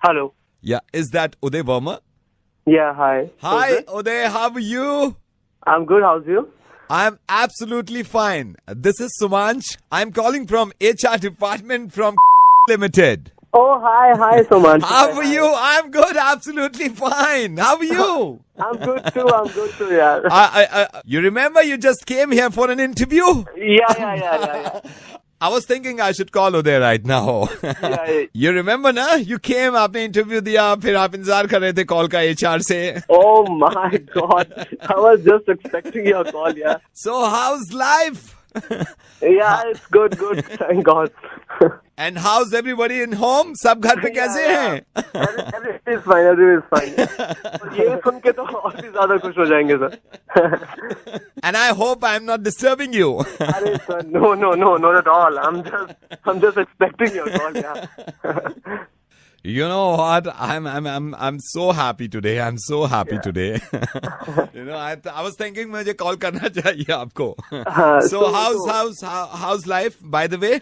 Hello. Yeah, is that Uday Verma? Yeah, hi. Hi, Who's this? Uday, how are you? I'm good. How's you? I'm absolutely fine. This is Sumanch. I'm calling from HR department from Limited. Oh, hi, Suman. How are you? I'm good, absolutely fine. How are you? I'm good too, yeah. You remember you just came here for an interview? Yeah. I was thinking I should call Uday right now. Yeah. You remember ना? You came, आपने interview दिया, फिर आप इंतजार कर रहे थे call का HR से. Oh my God. I was just expecting your call, yeah. So how's life? Yeah, it's good. Thank God. And how's everybody in home? सब घर पे कैसे हैं? Everything is fine. ये सुन के तो और भी ज्यादा खुश हो जाएंगे sir. And I hope I'm not disturbing you. अरे sir, no, not at all. I'm just expecting your call, yeah. You know what? I'm so happy today. I'm so happy today. You know, I was thinking मुझे call करना चाहिए आपको. So how's life? By the way.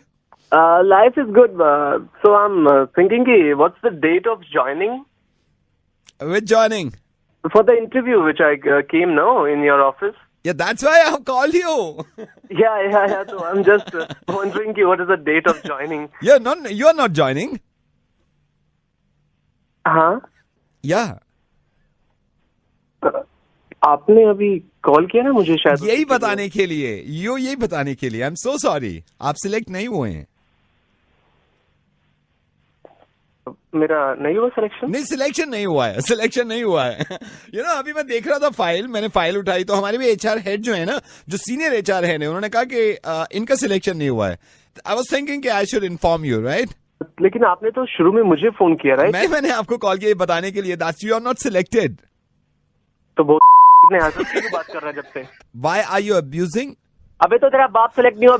Life is good. So I'm thinking, what's the date of joining? With joining? For the interview which I came now in your office. Yeah, that's why I've called you. Yeah. So I'm just wondering, what is the date of joining? You're not joining. हाँ. Yeah. आपने अभी call किया ना मुझे शायद यही बताने के लिए आई एम सो सॉरी आप सिलेक्ट नहीं हुए हैं. मेरा नहीं हुआ सिलेक्शन. नहीं सिलेक्शन नहीं हुआ है. You know, अभी मैं देख रहा था मैंने फाइल उठाई तो हमारे भी HR हेड जो है ना, जो सीनियर HR है उन्होंने कहा कि इनका सिलेक्शन नहीं हुआ है. आई वाज थिंकिंग कि I should inform you, right? लेकिन आपने तो शुरू में मुझे फोन किया, राइट? मैंने आपको कॉल किया बताने के लिए that you are not selected. तो वो ने आकर क्यों बात कर रहा है जब से? Why are you abusing? अबे तो तेरा बाप सिलेक्ट नहीं हुआ,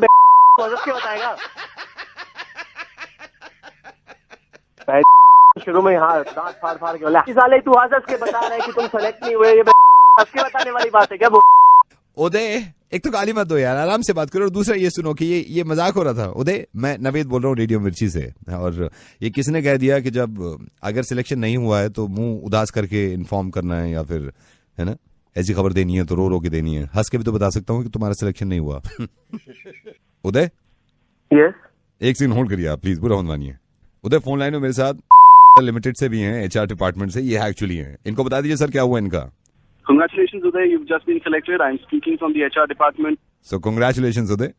क्यों बताएगा? शुरू में हाँ दांत फाड़ के बोला साले तू हंस के बता रहा है कि तुम सेलेक्ट नहीं हुए, ये हंस के बताने वाली बात है क्या? उदय एक तो गाली मत दो यार, आराम से बात करो. और दूसरा ये सुनो कि ये मजाक हो रहा था. उदय मैं नवेद बोल रहा हूँ रेडियो मिर्ची से. और ये किसने कह दिया कि जब अगर सिलेक्शन नहीं हुआ है तो मुंह उदास करके इन्फॉर्म करना है या फिर है ना ऐसी खबर देनी है तो रो के देनी है. हंस के भी तो बता सकता हूँ कि तुम्हारा सिलेक्शन नहीं हुआ. उदय यस एक सेकंड होल्ड करिए आप प्लीज, बुरा मत मानिए. उदय फोन लाइन में मेरे साथ लिमिटेड से भी हैं, HR डिपार्टमेंट से. ये एक्चुअली हैं, इनको बता दीजिए सर क्या हुआ इनका. Congratulations, Uday. You've just been selected. I'm speaking from the HR department. So congratulations, Uday.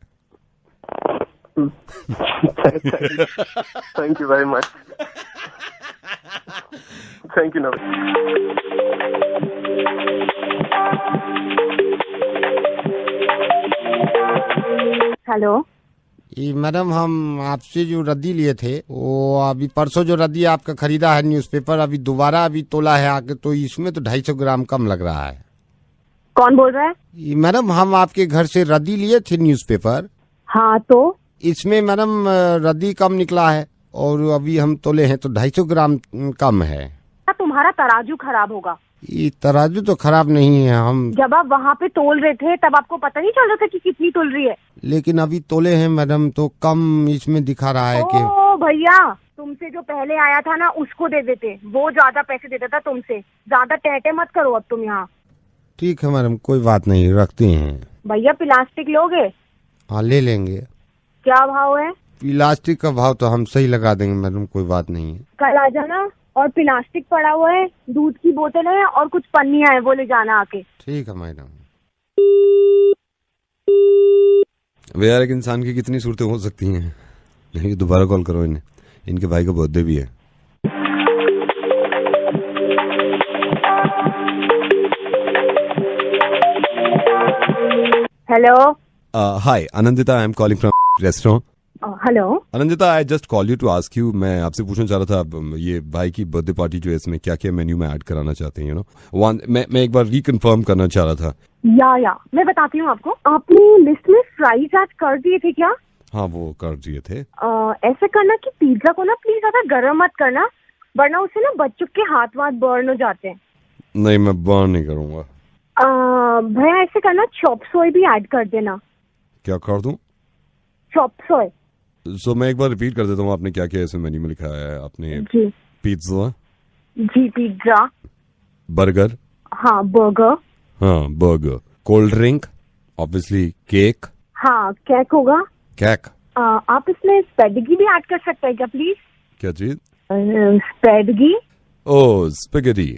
Thank you very much. Thank you, Navid. Hello. Madam हम आपसे जो रद्दी लिए थे वो अभी परसों जो रद्दी आपका खरीदा है न्यूज़पेपर अभी दोबारा तोला है आके, तो इसमें तो 250 ग्राम कम लग रहा है. कौन बोल रहा है? मैडम हम आपके घर से रद्दी लिए थे न्यूज़पेपर. हाँ तो इसमें मैडम रद्दी कम निकला है और अभी हम तोले हैं तो 250 ग्राम कम है. तुम्हारा तराजू खराब होगा. ये तराजू तो खराब नहीं है. हम जब आप वहाँ पे तोल रहे थे तब आपको पता नहीं चल रहा था कि कितनी तोल रही है. लेकिन अभी तोले हैं मैडम तो कम इसमें दिखा रहा है कि. ओ भैया तुमसे जो पहले आया था ना उसको दे देते, वो ज्यादा पैसे देता था तुमसे. ज्यादा टहटे मत करो अब तुम यहाँ. ठीक है मैडम कोई बात नहीं, रखते हैं. भैया प्लास्टिक लोगे? हाँ ले लेंगे. क्या भाव है? प्लास्टिक का भाव तो हम सही लगा देंगे मैडम, कोई बात नहीं है. कल आ जाना. और प्लास्टिक पड़ा हुआ है, दूध की बोतल है और कुछ पन्नियां है, वो ले जाना आके. ठीक है मैडम. वे यार एक इंसान की कितनी सूरतें हो सकती हैं. नहीं दोबारा कॉल करो इन्हें, इनके भाई का बर्थडे भी है. Hello. Hi Anandita, I am calling from restaurant. Hello Anandita, I just call you to ask you. मैं आपसे पूछना चाह रहा था ये भाई की बर्थडे पार्टी जो है इसमें क्या क्या मेन्यू में ऐड कराना चाहते हैं. यू नो मैं एक बार रिकन्फर्म करना चाह रहा था. या मैं बताती हूँ आपको. आपने लिस्ट में फ्राइज ऐड कर दिए थे क्या? हाँ वो कर दिए थे. ऐसे करना कि पिज्जा को ना प्लीज ज्यादा गर्म मत करना, वरना उससे ना बच्चों के हाथ बर्न हो जाते हैं. नहीं मैं बर्न नहीं करूँगा. भैया ऐसे करना चॉप सोय भी ऐड कर देना. क्या कर दूं? चॉप सोय. मैं एक बार रिपीट कर देता हूँ आपने क्या क्या ऐसे मेन्यू में लिखा है. आपने जी पिज्जा, जी पिज्जा, बर्गर, हाँ बर्गर, हाँ burger, cold drink, obviously cake, हाँ केक होगा। केक, आप इसमें स्पेडगी भी ऐड कर सकते हैं क्या प्लीज? क्या चीज? स्पेडगी, oh spaghetti,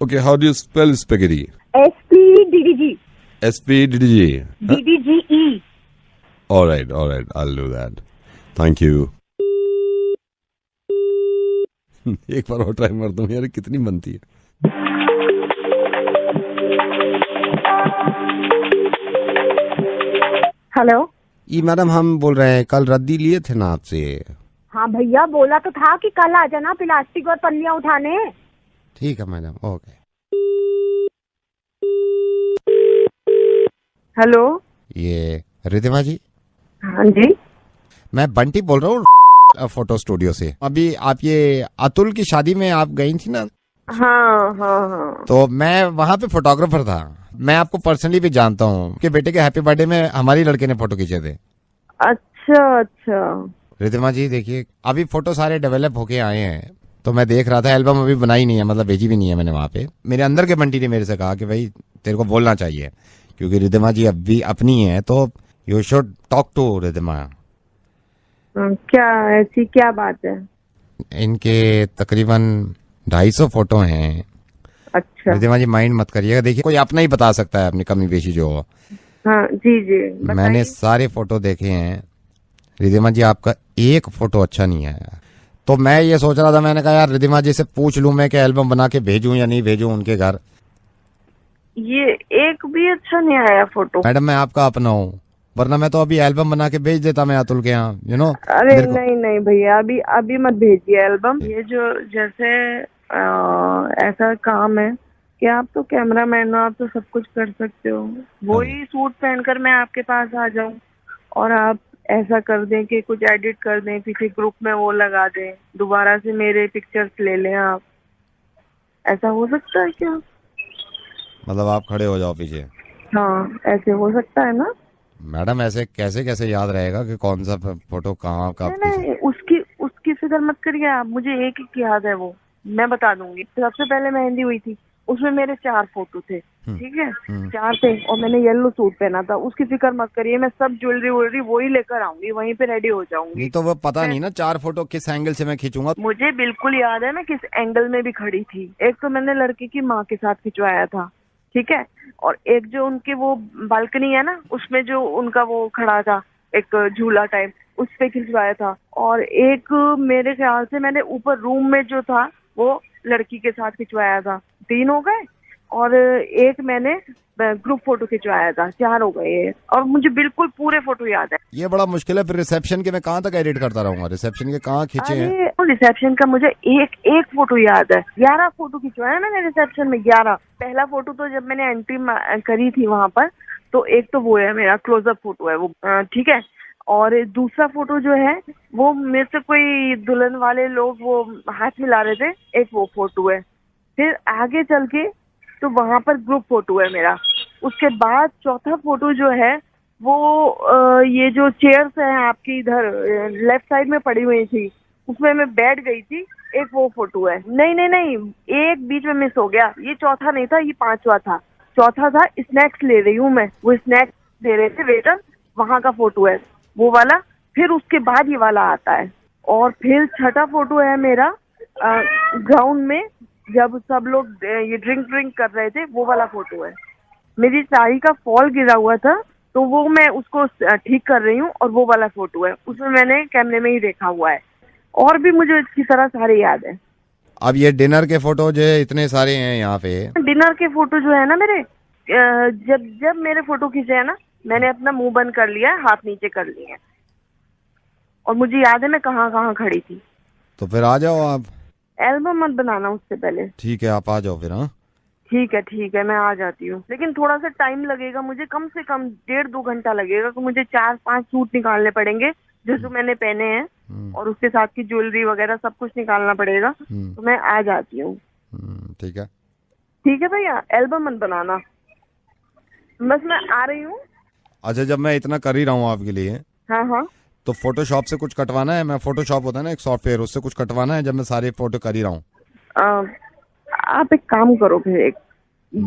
okay, how do you spell spaghetti? SPDDG, SPDDG, DDGE। alright, I'll do that, thank you. एक बार और ट्राई मारता हूँ यार, कितनी बनती है। हेलो, ये मैडम हम बोल रहे हैं, कल रद्दी लिए थे ना आपसे। हाँ भैया बोला तो था कि कल आ जाना प्लास्टिक और पन्नियाँ उठाने। ठीक है मैडम, ओके। हेलो, ये रिद्धिमा जी, हाँ जी, मैं बंटी बोल रहा हूँ फोटो स्टूडियो से। अभी आप ये अतुल की शादी में आप गई थी ना? हाँ हाँ हाँ। तो मैं वहाँ पे फोटोग्राफर था। मैं आपको पर्सनली भी जानता हूँ कि बेटे के हैप्पी बर्थडे में हमारी लड़के ने फोटो खींचे थे। अच्छा अच्छा। रिद्धिमा जी देखिए, अभी फोटो सारे डेवलप होके आए हैं, तो मैं देख रहा था, एल्बम अभी बनाई नहीं है, मतलब भेजी भी नहीं है मैंने वहाँ पे। मेरे अंदर के बंटी ने मेरे से कहा कि भाई तेरे को बोलना चाहिए, क्योंकि रिद्धिमा जी अभी अपनी है, तो you should talk to Riddhima. क्या ऐसी क्या बात है? इनके तकरीबन 250 फोटो हैं। अच्छा। रिद्धिमा जी माइंड मत करिएगा, देखिए कोई अपना ही बता सकता है अपनी कमी पेशी जो हो। हाँ जी जी, मैंने सारे फोटो देखे हैं रिद्धिमा जी, आपका एक फोटो अच्छा नहीं आया। तो मैं ये सोच रहा था, मैंने कहा यार रिद्धिमा जी से पूछ लूं मैं कि एल्बम बना के भेजूं या नहीं भेजूं उनके घर। ये एक भी अच्छा नहीं आया फोटो। मैडम मैं आपका अपना हूँ, वरना मैं तो अभी एल्बम बना के भेज देता मैं अतुल के यहाँ, यू नो। अरे नहीं नहीं भैया, अभी अभी मत भेजिए एल्बम। ये जो जैसे ऐसा काम है कि आप तो कैमरामैन हो, आप तो सब कुछ कर सकते हो। वही सूट पहनकर मैं आपके पास आ जाऊं और आप ऐसा कर दें कि कुछ एडिट कर दें, पीछे ग्रुप में वो लगा दें, दोबारा से मेरे पिक्चर्स ले लें आप। ऐसा हो सकता है क्या? मतलब आप खड़े हो जाओ पीछे। हाँ ऐसे हो सकता है ना? मैडम ऐसे कैसे कैसे याद रहेगा कि कौन सा फोटो कहाँ का? नहीं, उसकी फिक्र मत करिए आप, मुझे एक एक याद है, वो मैं बता दूंगी। सबसे पहले मेहंदी हुई थी, उसमें मेरे 4 फोटो थे, ठीक है, 4 थे, और मैंने येलो सूट पहना था। उसकी फिक्र मत करिए, मैं सब ज्वेलरी वोलरी वही लेकर आऊंगी, वहीं पे रेडी हो जाऊंगी। नहीं तो वो पता नहीं ना 4 फोटो किस एंगल से मैं खींचूंगा। मुझे बिल्कुल याद है मैं किस एंगल में भी खड़ी थी। एक तो मैंने लड़की की माँ के साथ खिंचवाया था, ठीक है, और एक जो उनके वो बालकनी है ना, उसमें जो उनका वो खड़ा था एक झूला टाइप, उस पे खिंचवाया था। और एक मेरे ख्याल से मैंने ऊपर रूम में जो था वो लड़की के साथ खिंचवाया था। 3 हो गए, और एक मैंने ग्रुप फोटो खिंचवाया था, 4 हो गए। और मुझे बिल्कुल पूरे फोटो याद है। ये बड़ा मुश्किल है, फिर रिसेप्शन के मैं कहाँ तक एडिट करता रहूंगा? रिसेप्शन के कहाँ खींचे हैं? रिसेप्शन का मुझे एक फोटो याद है। 11 फोटो खिंचवाया मैंने रिसेप्शन में, 11। पहला फोटो तो जब मैंने एंट्री करी थी वहां पर, तो एक तो वो है मेरा क्लोजअप फोटो है वो, ठीक है। और दूसरा फोटो जो है वो मेरे से कोई दुल्हन वाले लोग वो हाथ मिला रहे थे, एक वो फोटो है। फिर आगे चल के तो वहां पर ग्रुप फोटो है मेरा। उसके बाद चौथा फोटो जो है वो ये जो चेयर्स है आपकी इधर लेफ्ट साइड में पड़ी हुई थी, उसमें मैं बैठ गई थी, एक वो फोटो है। नहीं नहीं नहीं, एक बीच में मिस हो गया, ये चौथा नहीं था, ये 5वां था। चौथा था स्नैक्स ले रही हूँ मैं, वो स्नैक्स दे रहे थे वेटर, वहां का फोटो है वो वाला। फिर उसके बाद ये वाला आता है। और फिर छठा फोटो है मेरा ग्राउंड में, जब सब लोग ये ड्रिंक कर रहे थे, वो वाला फोटो है। मेरी साड़ी का फॉल गिरा हुआ था, तो वो मैं उसको ठीक कर रही हूँ, और वो वाला फोटो है, उसमें मैंने कैमरे में ही देखा हुआ है। और भी मुझे अच्छी तरह सारे याद है। अब ये डिनर के फोटो जो इतने सारे हैं यहाँ पे, डिनर के फोटो जो है ना मेरे, जब मेरे फोटो खींचे है ना, मैंने अपना मुंह बंद कर लिया है, हाथ नीचे कर लिए हैं, और मुझे याद है मैं कहाँ कहाँ खड़ी थी। तो फिर आ जाओ आप। एल्बम मत बनाना उससे पहले। ठीक है, आप आ जाओ फिर। हाँ ठीक है, मैं आ जाती हूँ, लेकिन थोड़ा सा टाइम लगेगा मुझे, कम से कम 1.5-2 घंटा लगेगा, तो मुझे 4-5 सूट निकालने पड़ेंगे जो मैंने पहने हैं, और उसके साथ की ज्वेलरी वगैरह सब कुछ निकालना पड़ेगा। तो मैं आ जाती हूँ। ठीक है भैया, एल्बम मत बनाना, बस मैं आ रही हूँ। अच्छा, जब मैं इतना कर ही रहा हूँ आपके लिए, हाँ, तो फोटोशॉप से कुछ कटवाना है? मैं फोटोशॉप होता है ना एक सॉफ्टवेयर, उससे कुछ कटवाना है जब मैं सारे फोटो कर ही रहा हूँ? आप एक काम करो फिर,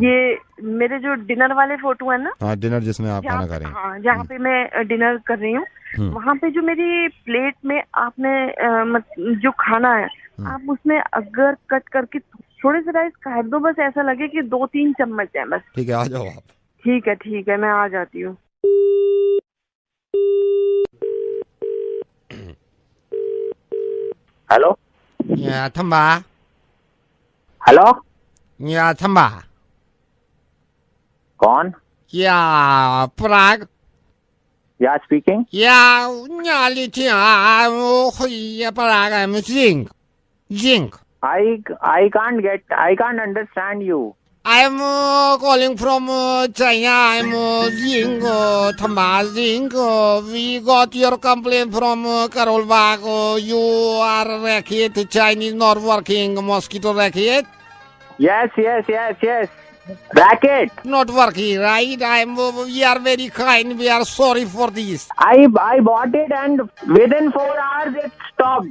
ये मेरे जो डिनर वाले फोटो है ना, हाँ डिनर जिसमें आप खाना खा रहे हैं, हाँ जहाँ पे मैं डिनर कर रही हूँ, वहाँ पे जो मेरी प्लेट में आपने जो खाना है, आप उसमें अगर कट करके थोड़े से राइस काट दो, बस ऐसा लगे कि 2-3 चम्मच है बस। ठीक है आ जाओ आप। ठीक है मैं आ जाती हूँ। हेलो या थम्बा, हेलो, या थम्बा, कौन? या पराग, या स्पीकिंग। या लिटिया या पराग, I'm Zink. I can't understand you. I'm calling from China. I'm Zink, Thamba Zink. We got your complaint from Carol Bag. You are racket, Chinese not working, mosquito racket. Yes. Racket. Not working, right? We are very kind. We are sorry for this. I bought it and within 4 hours it stopped.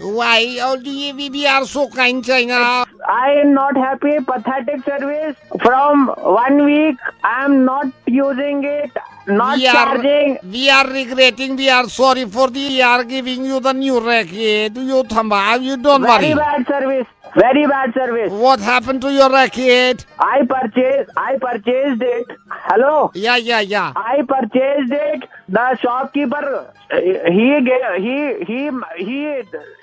Why? We are so kind, China. I am not happy. Pathetic service. From 1 week, I am not using it. Not charging. We are regretting. We are sorry for this. We are giving you the new racket. You Thamba, you don't worry. Very bad service. What happened to your racket? I purchased it. Hello. Yeah. I purchased it. The shopkeeper, he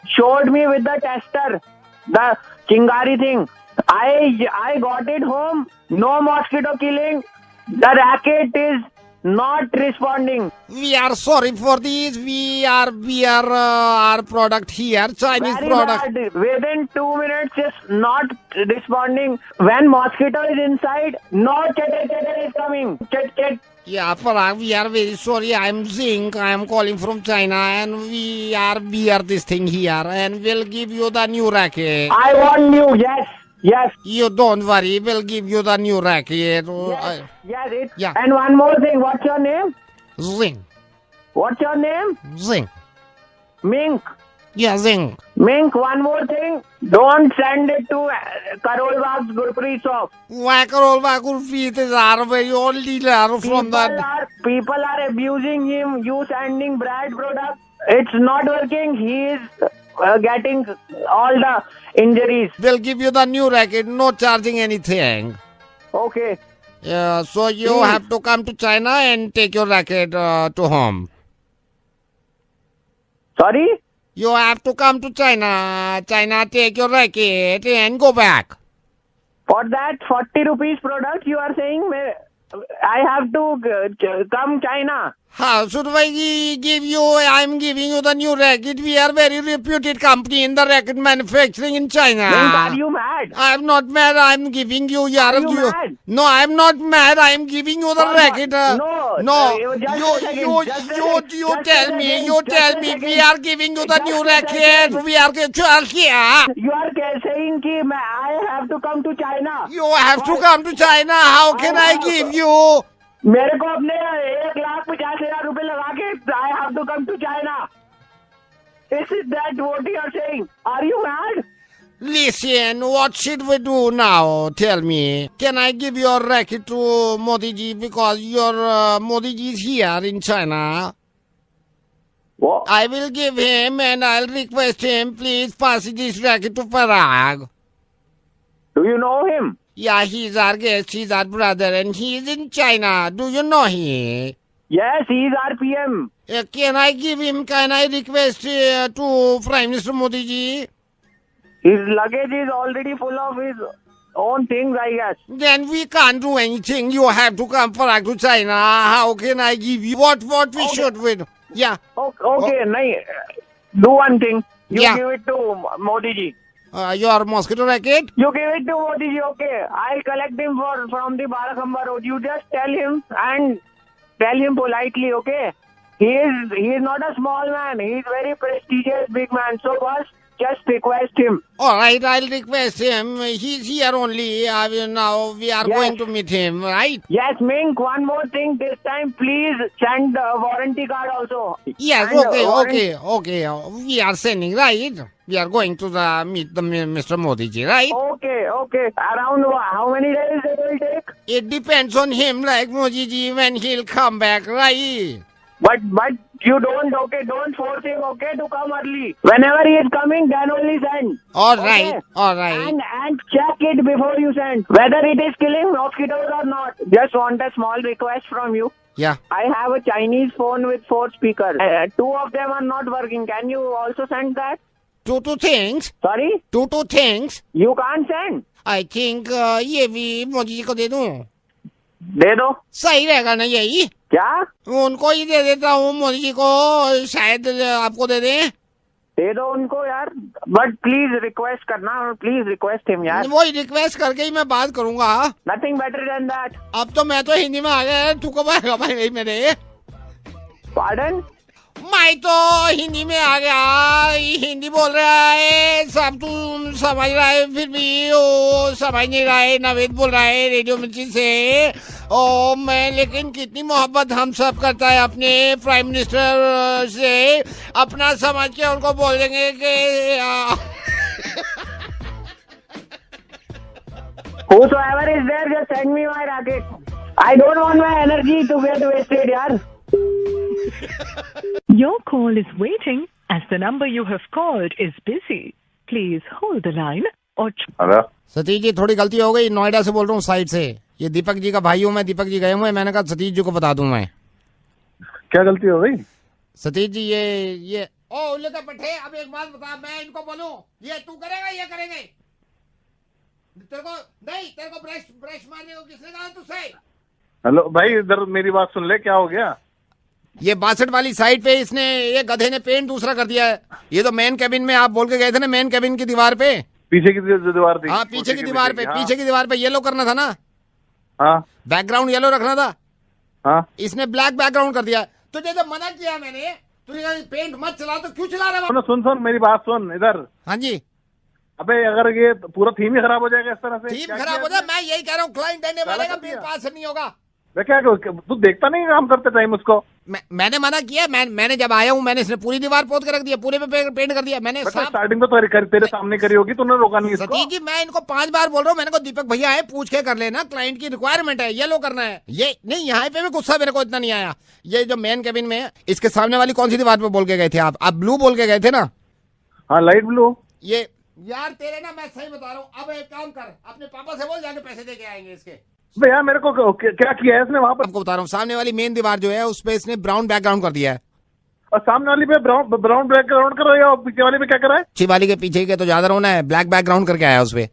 showed me with the tester, the Chingari thing. I got it home. No mosquito killing. The racket is not responding. We are sorry for this. We are our product here, Chinese Very product. bad. Within 2 minutes, it's not responding. When mosquito is inside, no chatter is coming. Chat. Yeah, Parag, we are very sorry. I am Zink. I am calling from China, and we are this thing here, and we'll give you the new racket. I want you. Yes. You don't worry. We'll give you the new racket. Yes. Yeah. And one more thing. What's your name? Zink. What's your name? Zink. Mink. Yeah, Zink. Mink, one more thing. Don't send it to Karol Bagh's Gurpreet shop. Why Karol Bagh feet is our very old dealer from that. People are abusing him. You sending bad product. It's not working. He is getting all the injuries. We'll give you the new racket, no charging anything. Okay. Yeah, so you have to come to China and take your racket to home. Sorry? You have to come to China. China, take your racket and go back. For that 40 rupees product, you are saying I have to come China. How should I give you? I'm giving you the new racket. We are very reputed company in the racket manufacturing in China. Are you mad? I'm not mad. I'm giving you. Are you mad? No, I'm not mad. I'm giving you the racket. No. You tell me. We are giving you the new racket. We are here. You are saying that I have to come to China. You have to come to China. How can I give you? मेरे को अपने 1,50,000 रुपए लगा के I have to come to China. Is that what you are saying? Are you mad? Listen, what should we do now? Tell me. Can I give your racket to Modi ji because your Modi ji is here in China? What? I will give him and I'll request him, please pass this racket to Parag. Do you know him? Yeah, he's our guest, he's our brother, and he's in China. Do you know him? Yes, he is our PM. Can I request to Prime Minister Modi ji? His luggage is already full of his own things, I guess. Then we can't do anything. You have to come Parag to China. How can I give you? What we should do? Yeah. Okay, do one thing. You Yeah. give it to Modi ji. Your mosquito racket? You give it to Modi ji, okay. I'll collect him from the Barakhamba Road. You just tell him and tell him politely, okay. He is not a small man. He is very prestigious big man. So first just request him. All right, I'll request him. He's here only. Now we are Yes. going to meet him, right? Yes, Mink, one more thing. This time, please send warranty card also. Yes, And, okay. We are sending, right? We are going to meet the Mr. Modi ji, right? Okay. Around how many days it will take? It depends on him, like Modi ji, when he'll come back, right? But you don't force him, to come early. Whenever he is coming, then only send. All Okay? right, all right. And check it before you send. Whether it is killing mosquitoes or not. Just want a small request from you. Yeah. I have a Chinese phone with 4 speakers. 2 of them are not working. Can you also send that? Two things. Sorry? Two things. You can't send. I think ये भी मोदी जी को दे दूं. दे दो. सही रहेगा ना यही? क्या? उनको ही दे देता हूँ मोदी जी को, शायद आपको दे दें. दे दो उनको यार. बट प्लीज रिक्वेस्ट करना. प्लीज रिक्वेस्ट हिम यार. वही रिक्वेस्ट करके ही मैं बात करूंगा. Nothing better than that. अब तो मैं तो हिंदी में आ गया. तू कब आएगा भाई मेरे? पार्डन? मैं तो हिंदी में आ गया. हिंदी बोल रहा है सब, तू समझ रहा है, फिर भी वो समझ नहीं रहा है. नवेद बोल रहा है रेडियो मिर्ची से. ओ मैं, लेकिन कितनी मोहब्बत हम सब करता है अपने प्राइम मिनिस्टर से. अपना समझ के उनको बोल देंगे कि Whosoever is there, just send me my racket. I don't want my energy to get wasted यार. Your call is waiting as the number you have called is busy. Please hold the line or... hello Satish ji, थोड़ी गलती हो गई. नोएडा से बोल रहा हूँ, side से. ये दीपक जी का भाई हूँ मैं. दीपक जी गए हुए, मैंने कहा सतीश जी को बता दूं मैं. क्या गलती हो गई? सतीश जी ये ओ उल्ले का पट्टे. अब एक बात बता, मैं इनको बोलूं ये तू करेगा, ये करेंगे? तेरे को ब्रश मारने को किसने कहा तुझसे? हेलो भाई, इधर मेरी बात सुन ले. क्या हो गया? ये 62 वाली साइड पे इसने, ये गधे ने पेंट दूसरा कर दिया है. ये तो मेन कैबिन में आप बोल के गए थे ना, मेन कैबिन की दीवार पे. पीछे की दीवार थी. हाँ, पीछे की दीवार पे. पीछे की दीवार पे येलो करना था ना. हाँ, बैकग्राउंड येलो रखना था. हाँ. इसने ब्लैक बैकग्राउंड कर दिया. तुझे जब मना किया मैंने, तुझे पेंट मत चला, तो क्यों चला रहा है? सुन मेरी बात सुन इधर. हाँ जी. अबे अगर ये पूरा थीम ही खराब हो जाएगा इस तरह से. थीम खराब हो जाए, मैं यही कह रहा हूँ. क्लाइंट आने वाले का बिल पास नहीं होगा. क्या तू देखता नहीं काम करते टाइम उसको? मैंने मना किया. मैंने जब आया हूँ, मैंने इसने पूरी दीवार पोत के रख दिया, पूरे पे पेंट कर दिया. मैंने स्टार्टिंग तो तेरे सामने करी होगी, तूने रोका नहीं इसको. सतीश जी, मैं इनको 5 बार बोल रहा हूँ. मैंने को दीपक भैया है, पूछ के कर लेना. क्लाइंट की रिक्वायरमेंट है, येलो करना है. ये नहीं, यहाँ पे भी गुस्सा मेरे को इतना नहीं आया. ये जो मेन कैबिन में है, इसके सामने वाली कौन सी दीवार पे बोल के गए थे आप? ब्लू बोल के गए थे ना? हाँ, लाइट ब्लू. ये यार तेरे ना, मैं सही बता रहा हूँ. अब एक काम कर, अपने पापा से बोल, जाके पैसे दे के आएंगे इसके. भैया मेरे को क्या किया है इसने वहाँ पर? आपको बता रहा हूँ, सामने वाली मेन दीवार जो है उस पे इसने ब्राउन बैकग्राउंड कर दिया है. और सामने वाली पे ब्राउन बैकग्राउंड कर रहा है, और पीछे वाली पे क्या कर रहा है? पीछे वाली के पीछे के तो ज्यादा रोना है. ब्लैक बैकग्राउंड करके आया उस पे.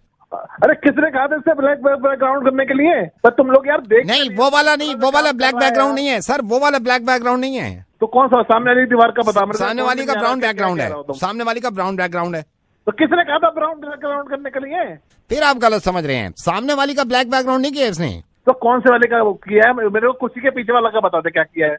अरे किसने कहा था इससे ब्लैक बैकग्राउंड करने के लिए? पर तुम लोग यार देख नहीं, वो वाला नहीं, वो वाला ब्लैक बैकग्राउंड नहीं है सर. वो वाला ब्लैक बैकग्राउंड नहीं है. तो कौन सा? सामने वाली दीवार का बता मेरे. सामने वाली का ब्राउन बैकग्राउंड है. सामने वाली का ब्राउन बैकग्राउंड है. तो किसने कहा था ब्राउन बैकग्राउंड करने के लिए? फिर आप गलत समझ रहे हैं. सामने वाली का ब्लैक बैकग्राउंड नहीं किया इसने. तो कौन से वाले का किया है? मेरे को कुर्सी के पीछे वाला का बता दे क्या किया है.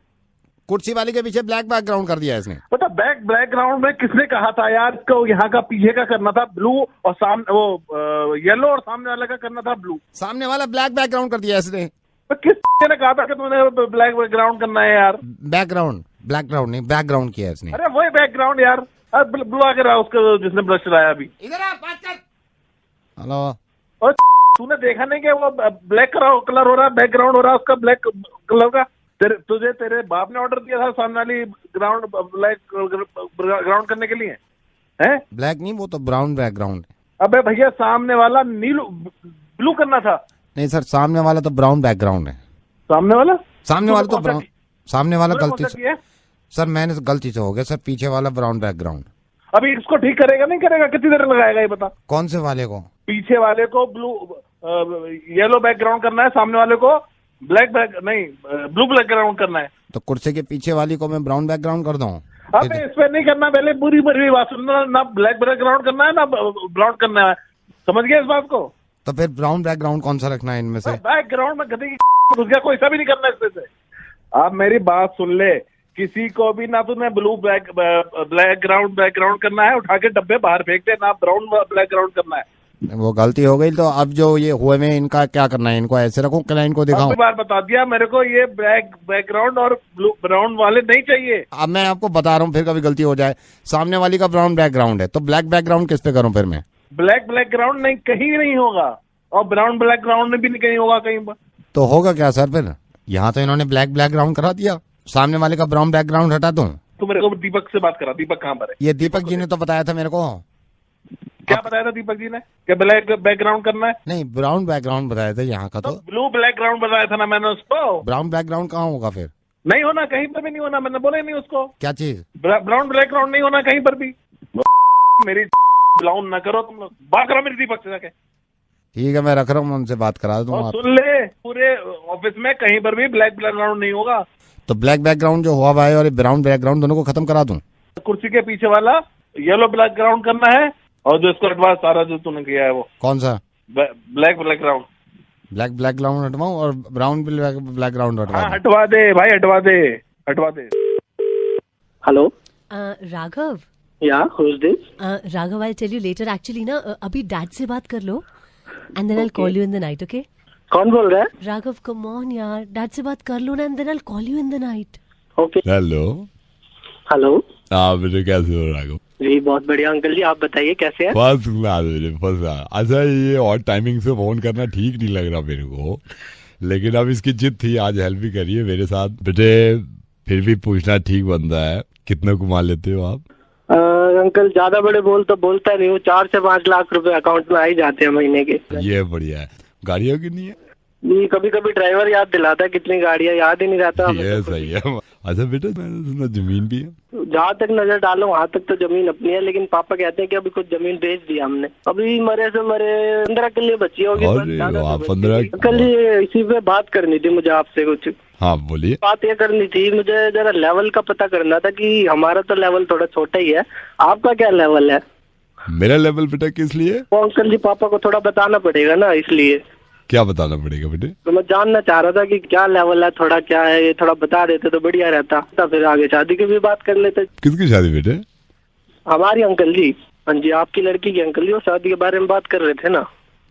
कुर्सी वाली के पीछे ब्लैक बैकग्राउंड कर दिया इसने. पता बैकग्राउंड में किसने कहा था यार? इसको यहाँ का पीछे का करना था ब्लू, और सामने वो येलो, और सामने वाले का करना था ब्लू. सामने वाला ब्लैक बैकग्राउंड कर दिया इसने. तो किसने कहा था कि तुमने ब्लैक बैकग्राउंड करना है यार? बैकग्राउंड, बैकग्राउंड नहीं, बैकग्राउंड किया इसने. अरे वही बैकग्राउंड यार. ब्लू आगे रहा उसका, जिसने ब्रश चलाया अभी. इधर आ, बात कर. हेलो. और तूने देखा नहीं कि वो ब्लैक कलर हो रहा है, बैकग्राउंड हो रहा है उसका ब्लैक कलर का? तुझे तेरे बाप ने ऑर्डर दिया था सामने वाली ग्राउंड ब्लैक ग्राउंड करने के लिए? है ब्लैक नहीं, वो तो ब्राउन बैकग्राउंड. अबे भैया, सामने वाला नीलू ब्लू करना था. नहीं सर, सामने वाला तो ब्राउन बैकग्राउंड है. सामने वाला तो ब्राउन. सामने वाला गलती से सर, मैंने गलती से हो गया सर. पीछे वाला ब्राउन बैकग्राउंड. अभी इसको ठीक करेगा नहीं करेगा? कितनी देर लगाएगा ये बता? कौन से वाले को? पीछे वाले को ब्लू येलो बैकग्राउंड करना है, सामने वाले को ब्लैक ब्लू बैकग्राउंड करना है. तो कुर्सी के पीछे वाली को मैं ब्राउन बैकग्राउंड कर दूं? अबे इस पे नहीं करना, पहले पूरी बात सुनना. ना ब्लैक बैकग्राउंड करना है ना ब्राउन करना है. समझ गया इस बात को? तो फिर ब्राउन बैकग्राउंड कौन सा रखना है इनमें से? बैकग्राउंड में गधे की घुस गया, कोई ऐसा भी नहीं करना इसमें से. आप मेरी बात सुन ले. किसी को भी ना तूने ब्लू बैकग्राउंड करना है, उठा के डब्बे बाहर फेंक दे, ना ब्राउन बैकग्राउंड करना है। वो गलती हो गई, तो अब जो ये हुए में इनका क्या करना है? इनको ऐसे रखूं, क्लाइंट को दिखाऊं? बार बता दिया मेरे को, ये बैकग्राउंड और ब्लू ब्राउन वाले नहीं चाहिए। अब मैं आपको बता रहा हूँ, फिर कभी गलती हो जाए। सामने वाली का ब्राउन बैकग्राउंड है, तो ब्लैक बैकग्राउंड किस पे करूँ फिर मैं? ब्लैक बैकग्राउंड नहीं, कहीं नहीं होगा, और ब्राउन बैकग्राउंड भी नहीं कहीं होगा कहीं पर। तो होगा क्या सर फिर? यहाँ तो इन्होंने ब्लैक बैकग्राउंड करा दिया, सामने वाले का ब्राउन बैकग्राउंड हटा दूं? तो मेरे को दीपक से बात करा। दीपक कहाँ पर है? ये दीपक जी ने तो बताया था मेरे को। क्या बताया था दीपक जी ने? क्या ब्लैक बैकग्राउंड करना है? नहीं, ब्राउन बैकग्राउंड बताया था यहाँ का। तो ब्लू बैकग्राउंड बताया था ना मैंने उसको। ब्राउन बैकग्राउंड कहाँ होगा फिर? नहीं होना, कहीं पर भी नहीं होना, मैंने बोला ही नहीं उसको। क्या चीज? ब्राउन बैकग्राउंड नहीं होना कहीं पर भी। मेरी ब्लाउन ना करो तुम लोग, बात करो मेरी दीपक से जाके। ठीक है, मैं रख रहा हूँ, उनसे बात करा दूंगा। और सुन ले, पूरे ऑफिस में कहीं पर भी ब्लैक बैकग्राउंड नहीं होगा। तो ब्लैक बैकग्राउंड जो हुआ भाई और ब्राउन बैकग्राउंड दोनों को खत्म करा दूं? कुर्सी के पीछे वाला येलो बैकग्राउंड करना है, और जो इसको हटवा सारा जो तूने किया है वो। कौन सा? Black background. ब्लैक बैकग्राउंड हटवाऊं और ब्राउन बैकग्राउंड हटवा? हाँ, हटवा दे भाई, हटवा दे, हटवा दे। हेलो राघव। या who's this? Raghav, I'll tell you later. Actually ना अभी डैड से बात कर लो and then I'll call you in the night, okay? कौन बोल रहा है? Raghav, come on यार, डैड से बात कर लो ना and then I'll call you in the night. Okay. Hello. Hello. हाँ बेटे, कैसे हो राघव? जी बहुत बढ़िया अंकल जी, आप बताइए कैसे हैं? फर्स्ट क्लास बेटे, फर्स्ट क्लास। अच्छा, ये और टाइमिंग से फोन करना ठीक नहीं लग रहा मेरे को, लेकिन अब इसकी जिद थी, आज हेल्प भी करिए मेरे साथ बेटे। फिर भी पूछना ठीक बनता है, कितना कमा लेते हो आप? अंकल ज्यादा बड़े बोल तो बोलता नहीं हूँ, 4 से 5 लाख रुपए अकाउंट में आ ही जाते हैं महीने के। ये बढ़िया है। गाड़ियों की नहीं है? जी कभी कभी ड्राइवर याद दिलाता है कितनी गाड़ियाँ, याद ही नहीं रहता। ये सही है। अच्छा बेटा, मैंने सुना जमीन भी है? जहाँ तक नजर डालो वहाँ तक तो जमीन अपनी है, लेकिन पापा कहते हैं कि अभी कुछ जमीन बेच दिया हमने। अभी मरे से मरे 15 किले बची होगी। 15? अंकल जी इसी पे बात करनी थी मुझे आपसे कुछ। हाँ बोलिए। बात ये करनी थी, मुझे जरा लेवल का पता करना था कि हमारा तो लेवल थोड़ा छोटा ही है, आपका क्या लेवल है? मेरा लेवल बेटा किस लिए? वो अंकल जी पापा को थोड़ा बताना पड़ेगा ना, इसलिए। क्या बताना पड़ेगा बेटे? तो मैं जानना चाह रहा था कि क्या लेवल है, थोड़ा क्या है, ये थोड़ा बता देते तो बढ़िया रहता, तो फिर आगे शादी की भी बात कर लेते। किसकी शादी बेटे? हमारी अंकल जी। हाँ जी, आपकी लड़की की अंकल जी, वो शादी के बारे में बात कर रहे थे ना।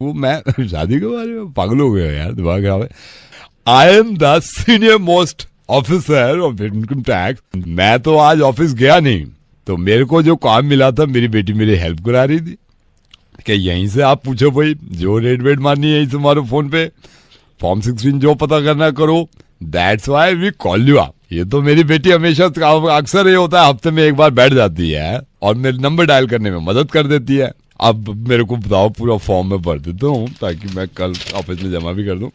वो मैं शादी के बारे में? पागल हो गया यार, दिमाग खराब है। I am the senior most officer of income tax. मैं तो आज ऑफिस गया नहीं, तो मेरे को जो काम मिला था मेरी बेटी मेरी हेल्प करा रही थी कि यहीं से आप पूछो भाई, जो रेट वेट मारनी है यहीं से मारो फोन पे, फॉर्म 16 जो पता करना करो, that's why we call you up. ये तो मेरी बेटी हमेशा अक्सर ये होता है, हफ्ते में एक बार बैठ जाती है और मेरे नंबर डायल करने में मदद कर देती है। अब मेरे को बताओ, पूरा फॉर्म में भर देता हूँ ताकि मैं कल ऑफिस में जमा भी कर दूं।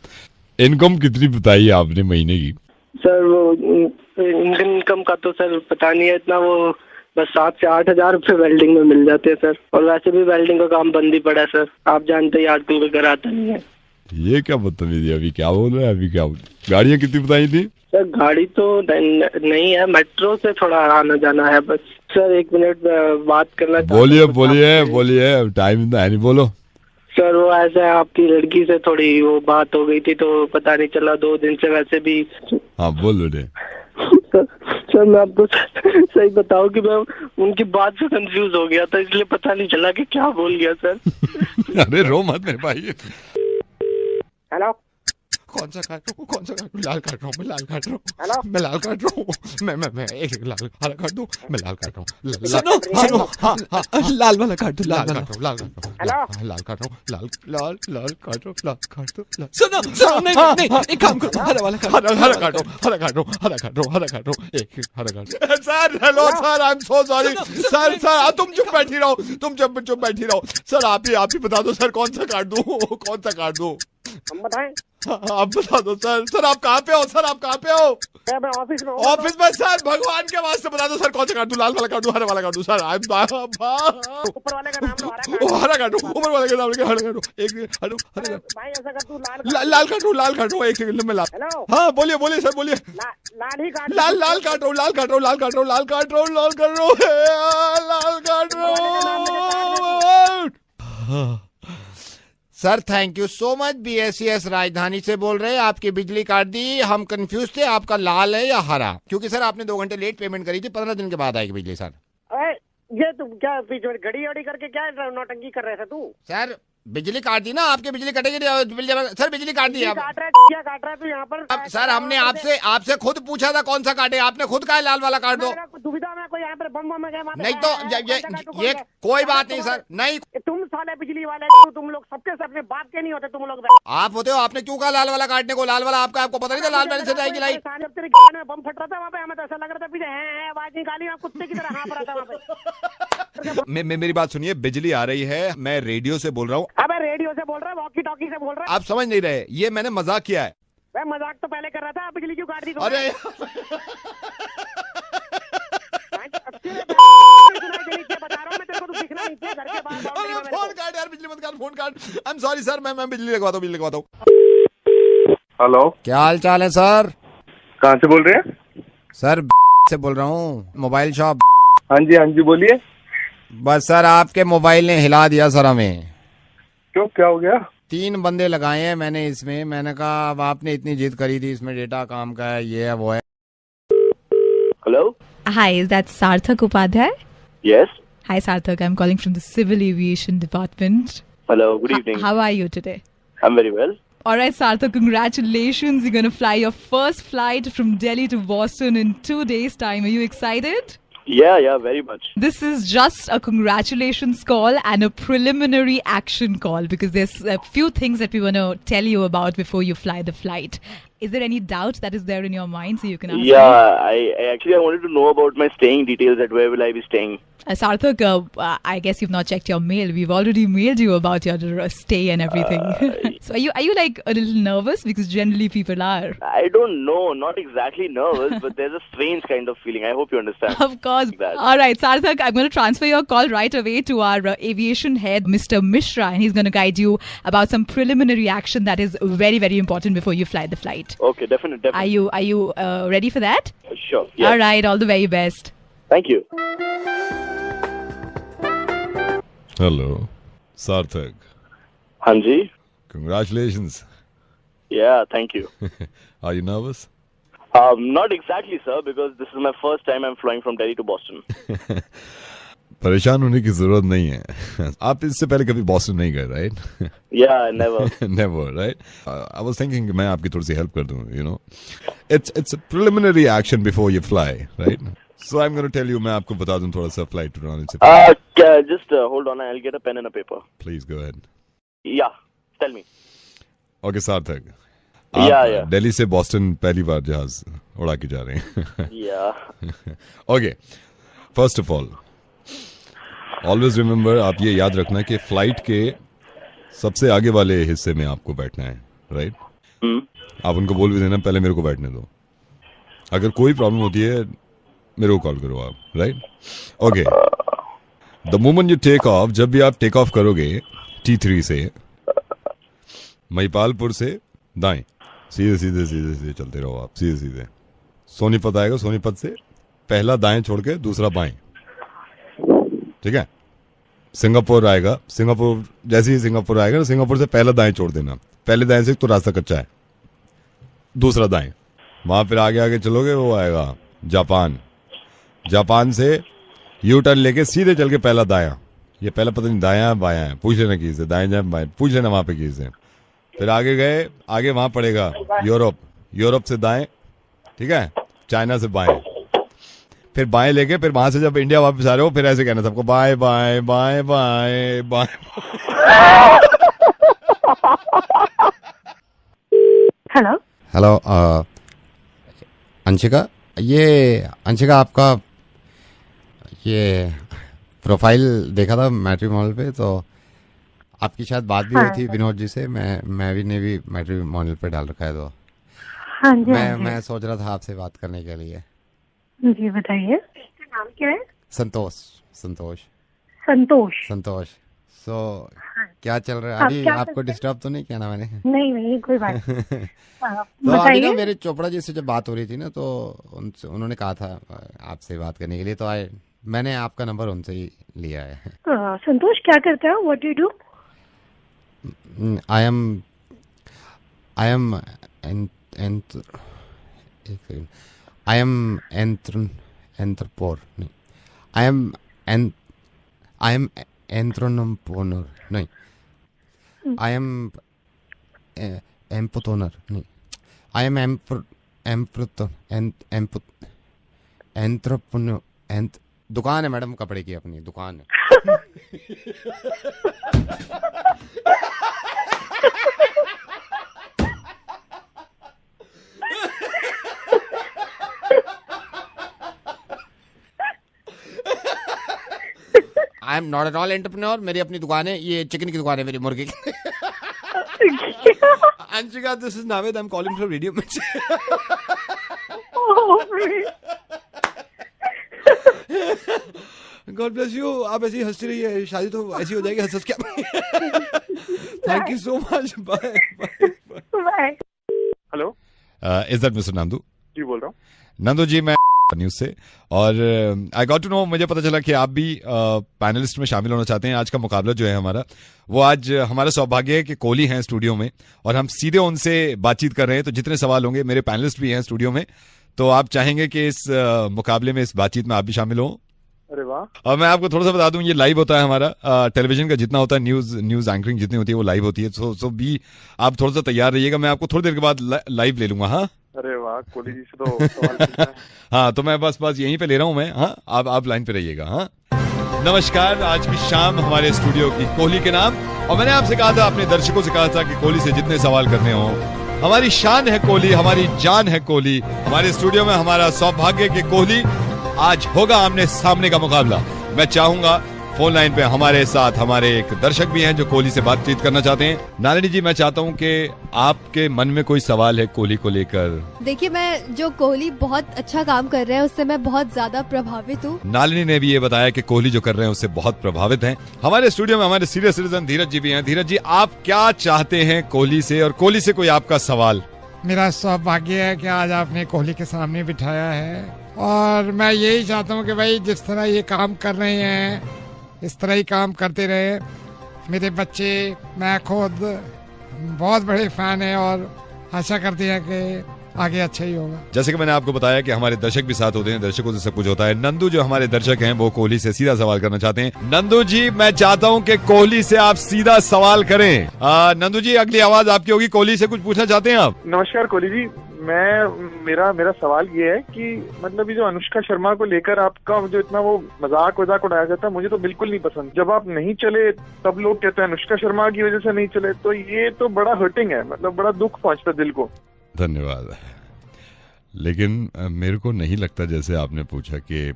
इनकम कितनी बताई आपने महीने की? सर वो इनकम का तो सर पता नहीं है इतना, वो बस 7 से 8 हजार रुपए वेल्डिंग में मिल जाते हैं सर, और वैसे भी वेल्डिंग का काम बंद ही पड़ा है सर, आप जानते ही आजकल कोई घर आता नहीं है। ये क्या बदतमीजी, अभी क्या बोल रहे हैं? अभी क्या बोल? गाड़ियाँ कितनी बताई थी? सर गाड़ी तो नहीं है, मेट्रो से थोड़ा आना जाना है बस। सर 1 मिनट बात करना। बोलिए बोलिए बोलिए, टाइम है नहीं, बोलो। सर वो ऐसा है, आपकी लड़की से थोड़ी वो बात हो गई थी तो पता नहीं चला, 2 दिन से वैसे भी। हाँ बोल बेटे। सर मैं आपको सही बताऊं कि मैं उनकी बात से कंफ्यूज हो गया था, इसलिए पता नहीं चला कि क्या बोल गया सर। अरे रो मत मेरे भाई। हेलो, कौन सा काट रहा हूँ? कौन सा काट रहा हूँ? लाल काट रहा हूँ, मैं लाल काट रहा हूँ। हेलो, मैं लाल काट रहा हूँ। मैं एक लाल हरा काट दूँ, मैं लाल काट रहा हूँ। सुनो सुनो, हाँ लाल वाला काट दो, लाल वाला। लाल काट रहा हूँ, लाल काट रहा हूँ, लाल काट रहा हूँ, लाल काट दो। सुनो सुनो, नहीं एक काम करो, हरा वाला काट। हरा काट रहा हूँ, हरा काट रहा हूँ, हरा काट रहा हूँ, हरा काट रहा हूँ, एक हरा काट। Sir hello sir, I am so sorry sir, तुम चुप बैठी रहो, तुम चुप बैठी रहो सर। आप ही बता दो सर, कौन सा काट दूँ, कौन सा काट दूँ? हम बताएं? आप बता दो सर। आप कहाँ पे हो सर? आप कहाँ पे हो? मैं ऑफिस में। ऑफिस में सर, भगवान के वास्ते बता दो सर, कौन सा काट दूं? लाल वाला काट दूं, हरा वाला काट दूं सर? ऊपर वाले का नाम लो, हरा काट दूं, ऊपर वाले का नाम लेके हरा काट दूं। एक हरा भाई ऐसा कर तू लाल काट दूं, एक सेकंड में लाल। हेलो, हाँ बोलिए सर, बोलिए। लाल ही काट। लाल काट रहा हूँ, लाल काट रहा हूँ। Sir thank you so much. BSES राजधानी से बोल रहे हैं, आपकी बिजली काट दी। हम कंफ्यूज थे आपका लाल है या हरा, क्योंकि सर आपने 2 घंटे लेट पेमेंट करी थी। 15 दिन के बाद आएगी बिजली सर। ये तुम क्या घड़ी वड़ी करके क्या नौटंकी कर रहे थे तू? सर बिजली काट दी ना आपकी, बिजली कटेगी। सर बिजली काट दी। क्या काट रहा है तू यहाँ पर? अब सर हमने आपसे खुद पूछा था कौन सा काटे, आपने खुद कहा लाल वाला काट दो। दुविधा में कोई यहाँ पर बम में गया नहीं तो ये कोई बात नहीं सर। नहीं तुम साले बिजली वाले, तुम लोग सबके से अपने बाप के नहीं होते तुम लोग। आप होते हो, आपने क्यों कहा लाल वाला काटने को? लाल वाला आपको पता नहीं था लाल वाले से जाएगी लाइट? जब तेरे में बम फट रहा था वहाँ पे, हमें तो ऐसा लग रहा था पीछे है आवाज निकाली, कुत्ते की तरह हाँफ रहा था वहाँ पे। मेरी बात सुनिए, बिजली आ रही है, मैं रेडियो से बोल रहा हूँ। अबे रेडियो से बोल रहा है, वॉकी टॉकी से बोल रहा है। आप समझ नहीं रहे, ये मैंने मजाक किया है। मैं मजाक तो पहले कर रहा था, बिजली क्यों काट दी? अरे फोन काट यार, बिजली मत काट, फोन काट। आई एम सॉरी सर, मैं बिजली लगवाता हूँ। हेलो, क्या हाल चाल है सर? कहाँ से बोल रहे हैं? सर से बोल रहा हूँ, मोबाइल शॉप। हाँ जी बोलिए। बस सर आपके मोबाइल ने हिला दिया सर हमें। क्यों, क्या हो गया? 3 बंदे लगाए हैं मैंने इसमें। मैंने कहा अब आपने इतनी जिद करी थी, इसमें डेटा काम का है, ये है वो है। Hello, Hi, is that Sarthak Upadhyay? Yes. Hi, Sarthak. I'm calling from the Civil Aviation Department. Hello, good evening. How are you today? I am very well. All right, Sarthak, congratulations. You're going to fly your first flight from Delhi to Boston in 2 days' time. Are you excited? Yeah, very much. This is just a congratulations call and a preliminary action call because there's a few things that we want to tell you about before you fly the flight. Is there any doubt that is there in your mind so you can ask me? I wanted to know about my staying details, that where will I be staying? Sarthak, I guess you've not checked your mail. We've already mailed you about your stay and everything. So are you like a little nervous? Because generally people are. I don't know, not exactly nervous, but there's a strange kind of feeling. I hope you understand. Of course. All right, Sarthak, I'm going to transfer your call right away to our aviation head, Mr. Mishra, and he's going to guide you about some preliminary action that is very, very important before you fly the flight. Okay, definitely. Are you ready for that? Sure. Yes. All right, all the very best. Thank you. Hello सार्थक। हाँ जी। Congratulations. Yeah, thank you. Are you nervous? Not exactly, sir, because this is my first time I'm flying from Delhi to Boston. परेशान होने की जरूरत नहीं है। आप इससे पहले कभी बॉस्टन नहीं गए, right? Yeah, never. Never, right? I was thinking मैं आपकी थोड़ी सी हेल्प कर दूं, you know. It's a preliminary action before you fly, right? So I'm going to tell you, मैं आपको बता दूं थोड़ा सा flight to run से पहले। Just hold on, I'll get a pen and a paper. Please go ahead. Yeah, tell me. Okay, सार्थक। Yeah. Delhi से बॉस्टन पहली बार जहाज उड़ा के जा रहे हैं। Yeah. Okay, first of all, always remember, आप ये याद रखना कि फ्लाइट के सबसे आगे वाले हिस्से में आपको बैठना है, राइट? आप उनको बोल भी देना पहले मेरे को बैठने दो। अगर कोई प्रॉब्लम होती है मेरे को कॉल करो आप, right? Okay, the moment you take off, जब भी आप टेक ऑफ करोगे T3 से, महिपालपुर से दाएं, सीधे चलते रहो आप, सीधे। सोनीपत आएगा, सोनीपत से पहला दाएं छोड़ के दूसरा बाएं, ठीक है? सिंगापुर आएगा, सिंगापुर जैसे ही सिंगापुर आएगा, सिंगापुर से पहला दाएं छोड़ देना। पहले दाएं से तो रास्ता कच्चा है, दूसरा दाएं, वहां फिर आगे चलोगे वो आएगा जापान। जापान से यू टर्न लेके सीधे चल के पहला दायां। ये पहला पता नहीं दायां बायां है, पूछ लेना की से, दाएं जाए बाएं पूछ लेना वहां पे की से। फिर आगे गए, आगे वहां पड़ेगा यूरोप से दाएं, ठीक है? चाइना से बाएं, फिर बाएं लेके फिर वहां से जब इंडिया वापस आ रहे हो फिर ऐसे कहना सबको बाएं बाएं बाएं बाएं बाएं। हेलो अंशिका, आपका ये प्रोफाइल देखा था मैट्रिमोनियल पे, तो आपकी शायद बात भी हुई थी विनोद जी से। मैं ने भी मैट्रिमोनियल पे डाल रखा है, तो हाँ जी, मैं सोच रहा था आपसे बात करने के लिए। जी बताइए, नाम क्या है? संतोष। सो क्या चल रहा है अभी? आपको डिस्टर्ब तो नहीं किया ना मैंने? नहीं कोई बात नहीं। तो अभी ना मेरे चोपड़ा जी से जब बात हो रही थी ना, तो उन्होंने कहा था आपसे बात करने के लिए, तो मैंने आपका नंबर उनसे ही लिया है। संतोष क्या करता है? What do you do? I am एंथ्रोपोर नहीं, आई एम एंथ्रोनोपोनर नहीं, आई एम एम्पोटोनर नहीं, आई एम एंथ्रोपोनो दुकान है मैडम, कपड़े की अपनी दुकान है। I am not at all entrepreneur, मेरी अपनी दुकान है, ये चिकन की दुकान है मेरी, मुर्गे की। Anshika, this is Naved, I am calling from radio Mirchi. God bless you. आप ऐसी हंसती रहिए, शादी तो ऐसी हो जाएगी हंस क्या। Thank you so much, bye bye. Hello, is that mister Nandu? जी बोल रहा हूँ। नंदू जी, मैं न्यूज से, और आई गॉट टू नो, मुझे पता चला कि आप भी पैनलिस्ट में शामिल होना चाहते हैं। आज का मुकाबला जो है हमारा, वो आज हमारा सौभाग्य है कि कोहली हैं स्टूडियो में और हम सीधे उनसे बातचीत कर रहे हैं। तो जितने सवाल होंगे, मेरे पैनलिस्ट भी हैं स्टूडियो में, तो आप चाहेंगे कि इस मुकाबले में, इस बातचीत में आप भी शामिल हो। अरे वाह। और मैं आपको थोड़ा सा बता दूं, ये लाइव होता है हमारा, टेलीविजन का जितना होता है, न्यूज एंकरिंग जितनी होती है वो लाइव होती है। सो भी आप थोड़ा सा तैयार रहिएगा, मैं आपको थोड़ी देर के बाद लाइव ले लूंगा। हाँ, अरे वाह, कोहली जी से तो सवाल पूछना है। हाँ, तो मैं बस यहीं पे ले रहा हूँ मैं। हाँ, आप लाइन पे रहिएगा। हाँ, नमस्कार। आज की शाम हमारे स्टूडियो की कोहली के नाम, और मैंने आपसे कहा था, अपने दर्शकों से कहा था कि कोहली से जितने सवाल करने हो, हमारी शान है कोहली, हमारी जान है कोहली। हमारे स्टूडियो में हमारा सौभाग्य कि कोहली, आज होगा आमने सामने का मुकाबला। मैं चाहूंगा फोन लाइन पे हमारे साथ हमारे एक दर्शक भी हैं जो कोहली से बातचीत करना चाहते हैं। नालिनी जी, मैं चाहता हूं कि आपके मन में कोई सवाल है कोहली को लेकर। देखिए, मैं जो कोहली बहुत अच्छा काम कर रहे हैं उससे मैं बहुत ज्यादा प्रभावित हूँ। नालिनी ने भी ये बताया कि कोहली जो कर रहे हैं उससे बहुत प्रभावित हैं। हमारे स्टूडियो में हमारे सीनियर सिटीजन धीरज जी भी हैं। धीरज जी, आप क्या चाहते हैं कोहली से, और कोहली से कोई आपका सवाल? मेरा सौभाग्य है कि आज आपने कोहली के सामने बिठाया है, और मैं यही चाहता हूँ कि भाई जिस तरह ये काम कर रहे हैं इस तरह ही काम करते रहे। मेरे बच्चे, मैं खुद बहुत बड़े फैन हैं और आशा करते हैं कि आगे अच्छा ही होगा। जैसे कि मैंने आपको बताया कि हमारे दर्शक भी साथ होते हैं, दर्शकों से सब कुछ होता है। नंदू जो हमारे दर्शक हैं वो कोहली से सीधा सवाल करना चाहते हैं। नंदू जी, मैं चाहता हूं कि कोहली से आप सीधा सवाल करें। नंदू जी, अगली आवाज आपकी होगी। कोहली से कुछ पूछना चाहते हैं आप? नमस्कार कोहली जी, मेरा सवाल ये है कि मतलब ये जो अनुष्का शर्मा को लेकर आपका जो इतना वो मजाक उड़ाया जाता है, मुझे तो बिल्कुल नहीं पसंद। जब आप नहीं चले तब लोग कहते हैं अनुष्का शर्मा की वजह से नहीं चले, तो ये तो बड़ा हर्टिंग है, मतलब बड़ा दुख पहुंचता दिल को। धन्यवाद। लेकिन मेरे को नहीं लगता, जैसे आपने पूछा कि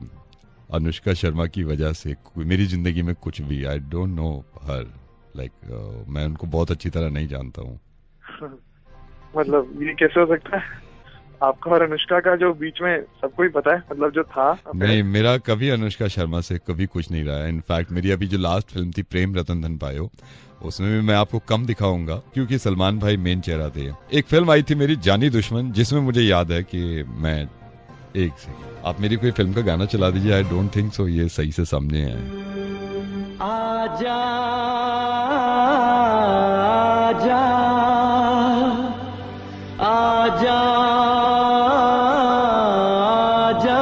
अनुष्का शर्मा की वजह से मेरी जिंदगी में कुछ भी, आई डोंट नो हर, लाइक मैं उनको बहुत अच्छी तरह नहीं जानता हूँ। मतलब ये कैसे हो सकता है? आपका और अनुष्का का जो बीच में सबको ही पता है, मतलब जो था। नहीं, मेरा कभी अनुष्का शर्मा से कभी कुछ नहीं रहा है। इनफैक्ट मेरी अभी जो लास्ट फिल्म थी प्रेम रतन धन पायो, उसमें भी मैं आपको कम दिखाऊंगा क्योंकि सलमान भाई मेन चेहरा थे। एक फिल्म आई थी मेरी जानी दुश्मन, जिसमें मुझे याद है कि मैं एक से आप मेरी कोई फिल्म का गाना चला दीजिए। आई डोंट थिंक सो ये सही से समझे हैं। आजा आजा आजा आजा।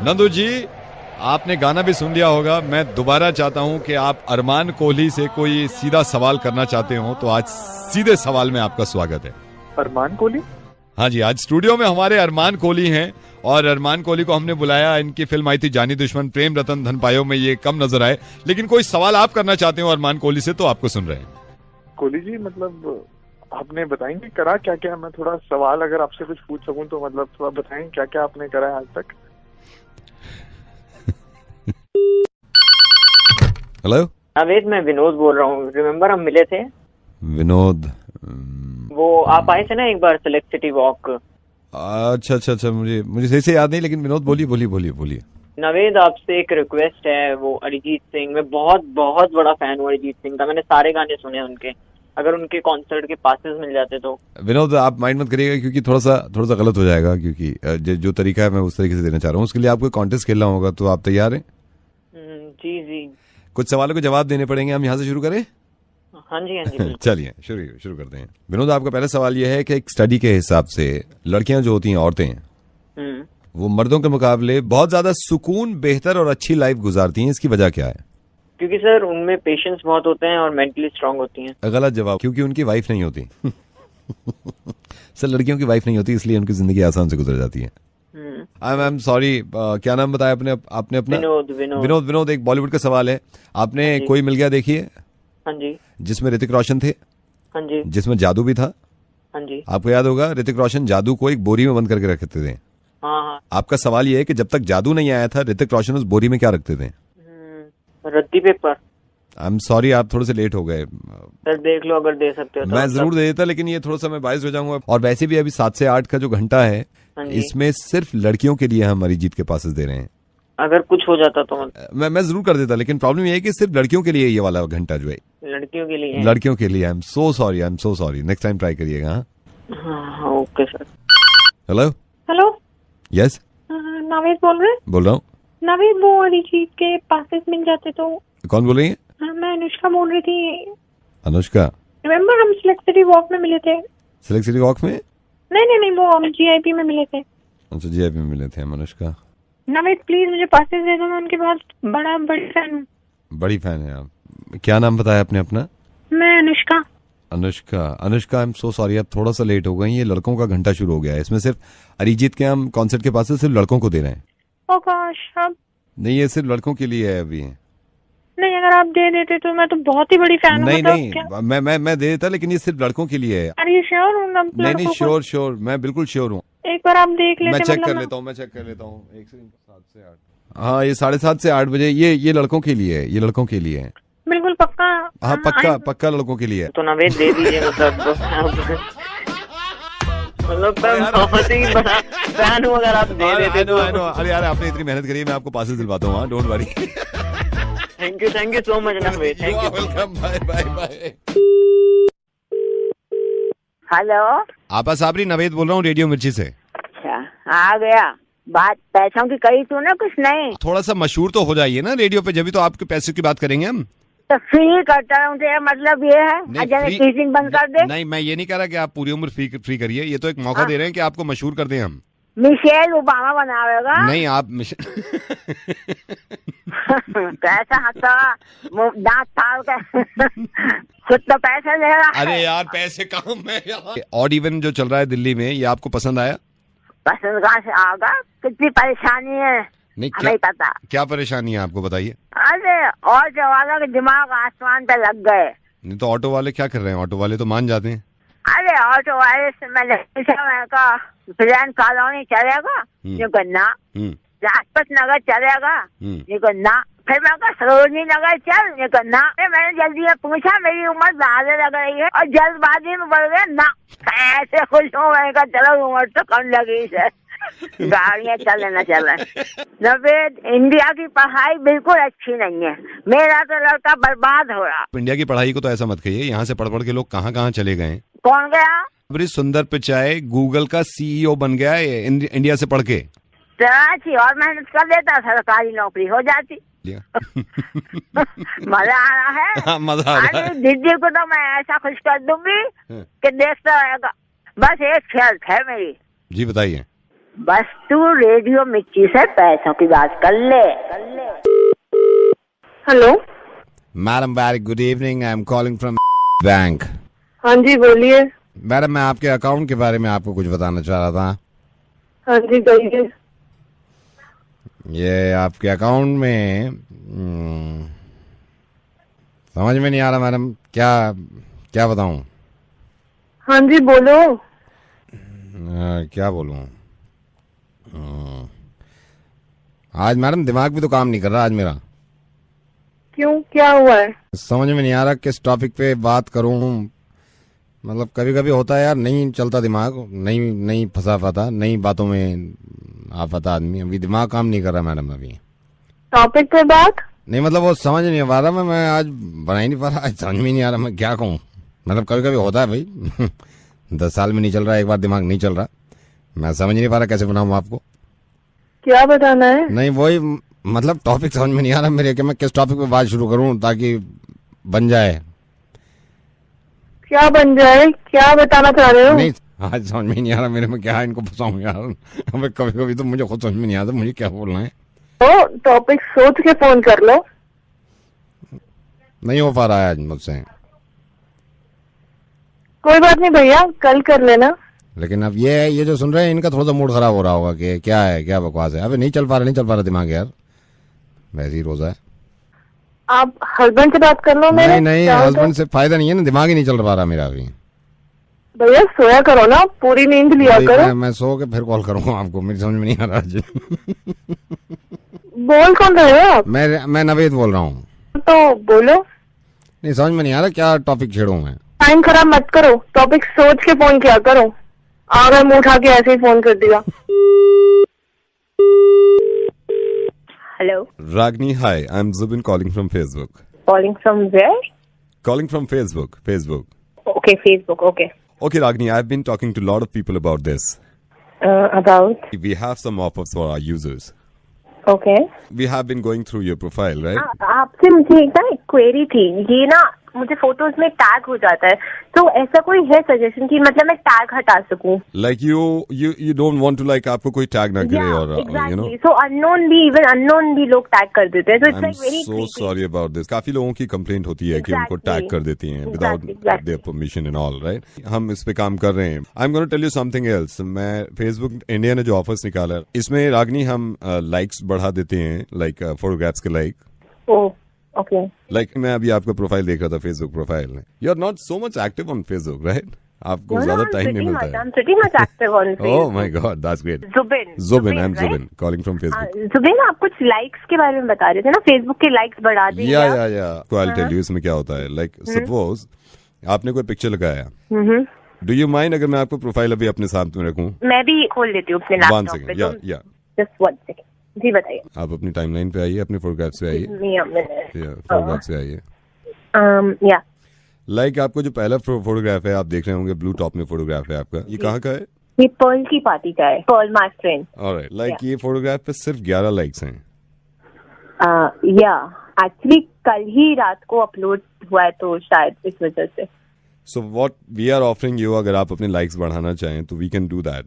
नंदू जी, आपने गाना भी सुन लिया होगा। मैं दोबारा चाहता हूं कि आप अरमान कोहली से कोई सीधा सवाल करना चाहते हो तो आज सीधे सवाल में आपका स्वागत है। अरमान कोहली? हाँ जी, आज स्टूडियो में हमारे अरमान कोहली हैं और अरमान कोहली को हमने बुलाया। इनकी फिल्म आई थी जानी दुश्मन, प्रेम रतन धन पायो में ये कम नजर आए, लेकिन कोई सवाल आप करना चाहते हो अरमान कोहली से तो आपको सुन रहे हैं। कोहली जी, मतलब आपने बताएंगे करा क्या क्या? मैं थोड़ा सवाल अगर आपसे कुछ पूछ सकूं तो मतलब थोड़ा बताएं क्या क्या आपने करा है आज तक। हेलो नावेद, मैं विनोद बोल रहा हूँ। रिमेम्बर हम मिले थे? विनोद, वो आप आए थे ना एक बार सेलेक्ट सिटी वॉक। अच्छा, मुझे सही से याद नहीं, लेकिन विनोद बोलिए। नवेद, आपसे एक रिक्वेस्ट है। वो अरिजीत सिंह, मैं बहुत बहुत बड़ा फैन हूँ अरिजीत सिंह का। मैंने सारे गाने सुने उनके। अगर उनके कॉन्सर्ट के पासेस मिल जाते तो। विनोद, आप माइंड मत करिएगा क्योंकि थोड़ा सा गलत हो जाएगा, क्योंकि जो तरीका है मैं उस तरीके से देना चाह रहा हूँ। उसके लिए आपको कॉन्टेस्ट खेलना होगा, तो आप तैयार हैं? जी। कुछ सवालों के जवाब देने पड़ेंगे। हम यहाँ से शुरू करें? हाँ जी, हाँ जी, बिल्कुल। चलिए शुरू करते हैं। विनोद, आपका पहला सवाल यह है कि एक स्टडी के हिसाब से लड़कियां जो होती हैं, औरतें, वो मर्दों के मुकाबले बहुत ज्यादा सुकून, बेहतर और अच्छी लाइफ गुजारती हैं। इसकी वजह क्या है? क्योंकि सर उनमें पेशेंस बहुत होते हैं और मेंटली स्ट्रांग होती हैं। गलत जवाब। क्योंकि उनकी वाइफ नहीं होती। सर, लड़कियों की वाइफ नहीं होती, इसलिए उनकी जिंदगी आसान से गुजर जाती है। आई एम सॉरी, क्या नाम बताया आपने अपना? विनोद। एक बॉलीवुड का सवाल है। आपने कोई मिल गया देखी है? हाँ जी। जिसमें ऋतिक रोशन थे? हाँ जी। जिसमें जादू भी था? हाँ जी। आपको याद होगा, ऋतिक रोशन जादू को एक बोरी में बंद करके रखते थे। हाँ। आपका सवाल यह है कि जब तक जादू नहीं आया था, ऋतिक रोशन उस बोरी में क्या रखते थे? रद्दी पेपर। आई एम सॉरी, आप थोड़े से लेट हो गए। सर देख लो, अगर दे सकते हो तो। मैं जरूर दे देता, लेकिन ये थोड़ा सा मैं बायस हो जाऊंगा। और वैसे भी अभी 7 से 8 का जो घंटा है, इसमें सिर्फ लड़कियों के लिए हम अरिजीत के पासेस दे रहे हैं। अगर कुछ हो जाता तो मैं जरूर कर देता, लेकिन प्रॉब्लम ये है कि सिर्फ लड़कियों के लिए ये वाला घंटा जो है, लड़कियों के लिए। लड़कियों के लिए। आई am so sorry. Next time try करिएगा। हाँ, okay sir. Hello. Yes, Naved बोल रहे हैं? बोल रहा हूँ। नावेद, वो अरिजीत के पासेस मिल जाते तो। कौन बोल रही है? मैं अनुष्का बोल रही थी। अनुष्का, रिमेम्बर हम सिलेक्ट सिटी वॉक में मिले थे? सिलेक्ट सिटी वॉक में? नहीं, वो हम GIP में मिले थे। अच्छा, GIP में मिले थे हम। अनुष्का, नावेद प्लीज मुझे पासेस दे दो, मैं उनके बहुत बड़ी फैन हूँ। बड़ी फैन है आप? क्या नाम बताया आपने अपना? मैं अनुष्का। अनुष्का, आई एम सो सॉरी, आप थोड़ा सा लेट हो गई। ये लड़कों का घंटा शुरू हो गया है। इसमें सिर्फ अरिजीत के हम कॉन्सर्ट के पास सिर्फ लड़कों को दे रहे हैं। ओह गॉश, अब नहीं, ये सिर्फ लड़कों के लिए है अभी। नहीं, अगर आप दे देते तो मैं तो बहुत ही बड़ी फैन हूँ। नहीं, मैं दे देता, लेकिन ये सिर्फ लड़कों के लिए है। Are you sure? नहीं, श्योर, मैं बिल्कुल श्योर हूँ। एक बार आप देख लेते। मैं चेक कर लेता हूँ। 1 से 7 से 8। हाँ, ये 7:30 से 8 बजे ये लड़कों के लिए है। ये लड़कों के लिए है। बिल्कुल पक्का? हाँ, पक्का लड़कों के लिए है। तो नवेद दे दीजिए। मतलब बहुत ही बड़ा फैन हूँ, अगर आप दे देते तो। अरे यार, आपने इतनी मेहनत करी है, मैं आपको पासेस दिलवाता हूँ। Don't worry. Thank you so much Naved. Thank you. Welcome. Bye. Hello, Aapa Sabri, Naved बोल रहा हूँ रेडियो मिर्ची से। अच्छा, आ गया। बात पैसों की कही तू ना, कुछ नहीं। थोड़ा सा मशहूर तो हो जाइए ना रेडियो पे, जब तो आपके पैसे की बात करेंगे हम। तो फ्री करता हूँ, तो मतलब ये है टीचिंग बंद कर दे। नहीं, मैं ये नहीं कह रहा कि आप पूरी उम्र फ्री करिए। ये तो एक मौका दे रहे हैं कि आपको मशहूर कर दें हम। मिशेल ओबामा बनावेगा? नहीं, आप कैसा हंसा, दांत फाड़ के खुद तो पैसे ले रहा है। अरे यार, पैसे कहाँ में यार। ऑड इवन जो चल रहा है दिल्ली में, ये आपको पसंद आया? पसंद कहाँ से आगा, कितनी परेशानी है। नहीं, हमें पता। क्या परेशानी है आपको, बताइए। अरे ऑटो वालों के दिमाग आसमान पे लग गए। नहीं तो ऑटो वाले क्या कर रहे हैं? ऑटो वाले तो मान जाते हैं। अरे ऑटो वाले से मैंने प्लान कॉलोनी चलेगा, ये करना। लाजपत नगर चलेगा, ये करना। फिर मैं कहा सरोजनी नगर चल, ये करना। मैंने जल्दी में पूछा, मेरी उम्र ज्यादा लग रही है और जल्दबाजी में बढ़ गया ना। ऐसे खुश हूँ, मैंने कहा चलो उम्र तो कम लगी है, गाड़ियाँ चल रहे। नवेद, इंडिया की पढ़ाई बिल्कुल अच्छी नहीं है। मेरा तो लड़का बर्बाद हो रहा। इंडिया की पढ़ाई को तो ऐसा मत कहिए। यहाँ से पढ़ के लोग कहाँ चले गए। कौन गया? सुंदर पिचाई गूगल का CEO बन गया है इंडिया से पढ़ के। और मेहनत कर लेता, सरकारी नौकरी हो जाती। मजा आ रहा है। हाँ, मजा आ रहा है। दीदी को तो मैं ऐसा खुश कर दूंगी कि देखता रहेगा। बस एक शर्त है मेरी। जी बताइए। बस तू रेडियो मिर्ची से पैसों की बात कर ले। Hello madam, very good evening. I am calling from bank. हाँ जी, बोलिए। मैडम, मैं आपके अकाउंट के बारे में आपको कुछ बताना चाह रहा था। हाँ जी, कहिए। ये आपके अकाउंट में समझ में नहीं आ रहा मैडम, क्या बताऊं? हाँ जी, बोलो। क्या बोलूं? आज मैडम दिमाग भी तो काम नहीं कर रहा आज मेरा। क्यों, क्या हुआ है? समझ में नहीं आ रहा किस टॉपिक पे बात करूं। मतलब कभी कभी होता है यार, नहीं चलता दिमाग, नहीं फंसा पाता, नई बातों में आ पाता आदमी। अभी दिमाग काम नहीं कर रहा मैडम अभी। टॉपिक पे बात नहीं, मतलब वो समझ नहीं पा रहा। मैं आज बना ही नहीं पा रहा। आज समझ में नहीं आ रहा मैं क्या कहूँ। मतलब कभी कभी होता है भाई। 10 साल में नहीं चल रहा, एक बार दिमाग नहीं चल रहा। मैं समझ नहीं पा रहा कैसे बनाऊँ आपको। क्या बताना है? नहीं, वही मतलब टॉपिक समझ में नहीं आ रहा मेरे कि मैं किस टॉपिक पे बात शुरू करूँ ताकि बन जाए। क्या बन जाए, क्या बताना चाह रहे हो? नहीं, आज समझ में नहीं आ रहा मेरे में क्या है, इनको फंसाऊं यार। अबे कभी कभी तो मुझे खुद समझ में नहीं आता मुझे क्या बोलना है। तो टॉपिक सोच के फोन कर लो। नहीं हो पा रहा है आज मुझसे। कोई बात नहीं भैया, कल कर लेना। लेकिन अब ये जो सुन रहे हैं इनका थोड़ा सा मूड खराब हो रहा होगा कि क्या है, क्या बकवास है। अबे नहीं चल पा रहा दिमाग यार, वैसे ही रोजा है। आप हस्बैंड से बात कर लो मेरे। नहीं हस्बैंड से फायदा नहीं है ना, दिमाग ही नहीं चल पा रहा मेरा अभी। भैया सोया करो ना, पूरी नींद लिया करो। मैं सो के फिर कॉल करूंगा आपको, मेरी समझ में नहीं आ रहा आज। बोल कौन रहे हो आप? मैं नवेद बोल रहा हूँ। तो बोलो। नहीं समझ में नहीं आ रहा क्या टॉपिक छेड़ूं मैं। टाइम खराब मत करो, टॉपिक सोच के फोन किया करो। आगे मुंह उठा के ऐसे ही फोन कर दिया। Hello. Ragni, hi. I'm Zubin calling from Facebook. Calling from where? Calling from Facebook. Okay, Facebook. Okay. Okay, Ragni, I've been talking to a lot of people about this. About? We have some offers for our users. Okay. We have been going through your profile, right? आपसे मुझे एक ना query थी। ये ना मुझे photos में tag हो जाता है, तो ऐसा कोई है सजेशन कि मतलब मैं टैग हटा सकूं? Like you don't want to like आपको कोई टैग ना करे और you know. So even unknown भी लोग टैग कर देते हैं, so it's like very so sorry about this. काफी लोगों की कंप्लेंट होती है कि उनको टैग कर देती हैं without their permission and all, right? हम इस पे काम कर रहे हैं। I'm going to tell you something else. मैं Facebook इंडिया ने जो ऑफर्स निकाला है इसमें रागनी हम लाइक्स बढ़ा देते हैं, लाइक फोटोग्राफ्स के लाइक। Okay. Like मैं अभी आपका प्रोफाइल देख रहा था, फेसबुक प्रोफाइल में। You are not so much active on Facebook, right? आपको ज्यादा टाइम नहीं मिलता है। I'm pretty much active on Facebook. Oh my God, that's great. Zubin, I'm Zubin, calling from Facebook. Zubin, आप कुछ लाइक्स के बारे में बता रहे थे ना, फेसबुक के लाइक्स बढ़ा दें? Yeah. So I'll tell you इसमें क्या होता है। Like suppose आपने कोई पिक्चर लगाया। Do you mind अगर मैं आपको प्रोफाइल अभी अपने साथ में रखूं? मैं भी खोल लेती हूँ अपने लैपटॉप पे। 1 second, yeah. Just 1 second. जी बताइए। आप अपनी टाइमलाइन पे आइए, अपने फोटोग्राफ्स पे आइए। फोटोग्राफ्स पे आइए। या लाइक आपको जो पहला फोटोग्राफ है आप देख रहे होंगे, ब्लू टॉप में फोटोग्राफ है आपका। ये कहाँ का है? ये पर्ल की पार्टी का है, Pearl my friend. Alright, like ये फोटोग्राफ पे सिर्फ 11 लाइक्स हैं। या एक्चुअली कल ही रात को अपलोड हुआ है, तो शायद इस वजह से। So what we are offering you, अगर आप अपने likes बढ़ाना चाहें तो we can do that.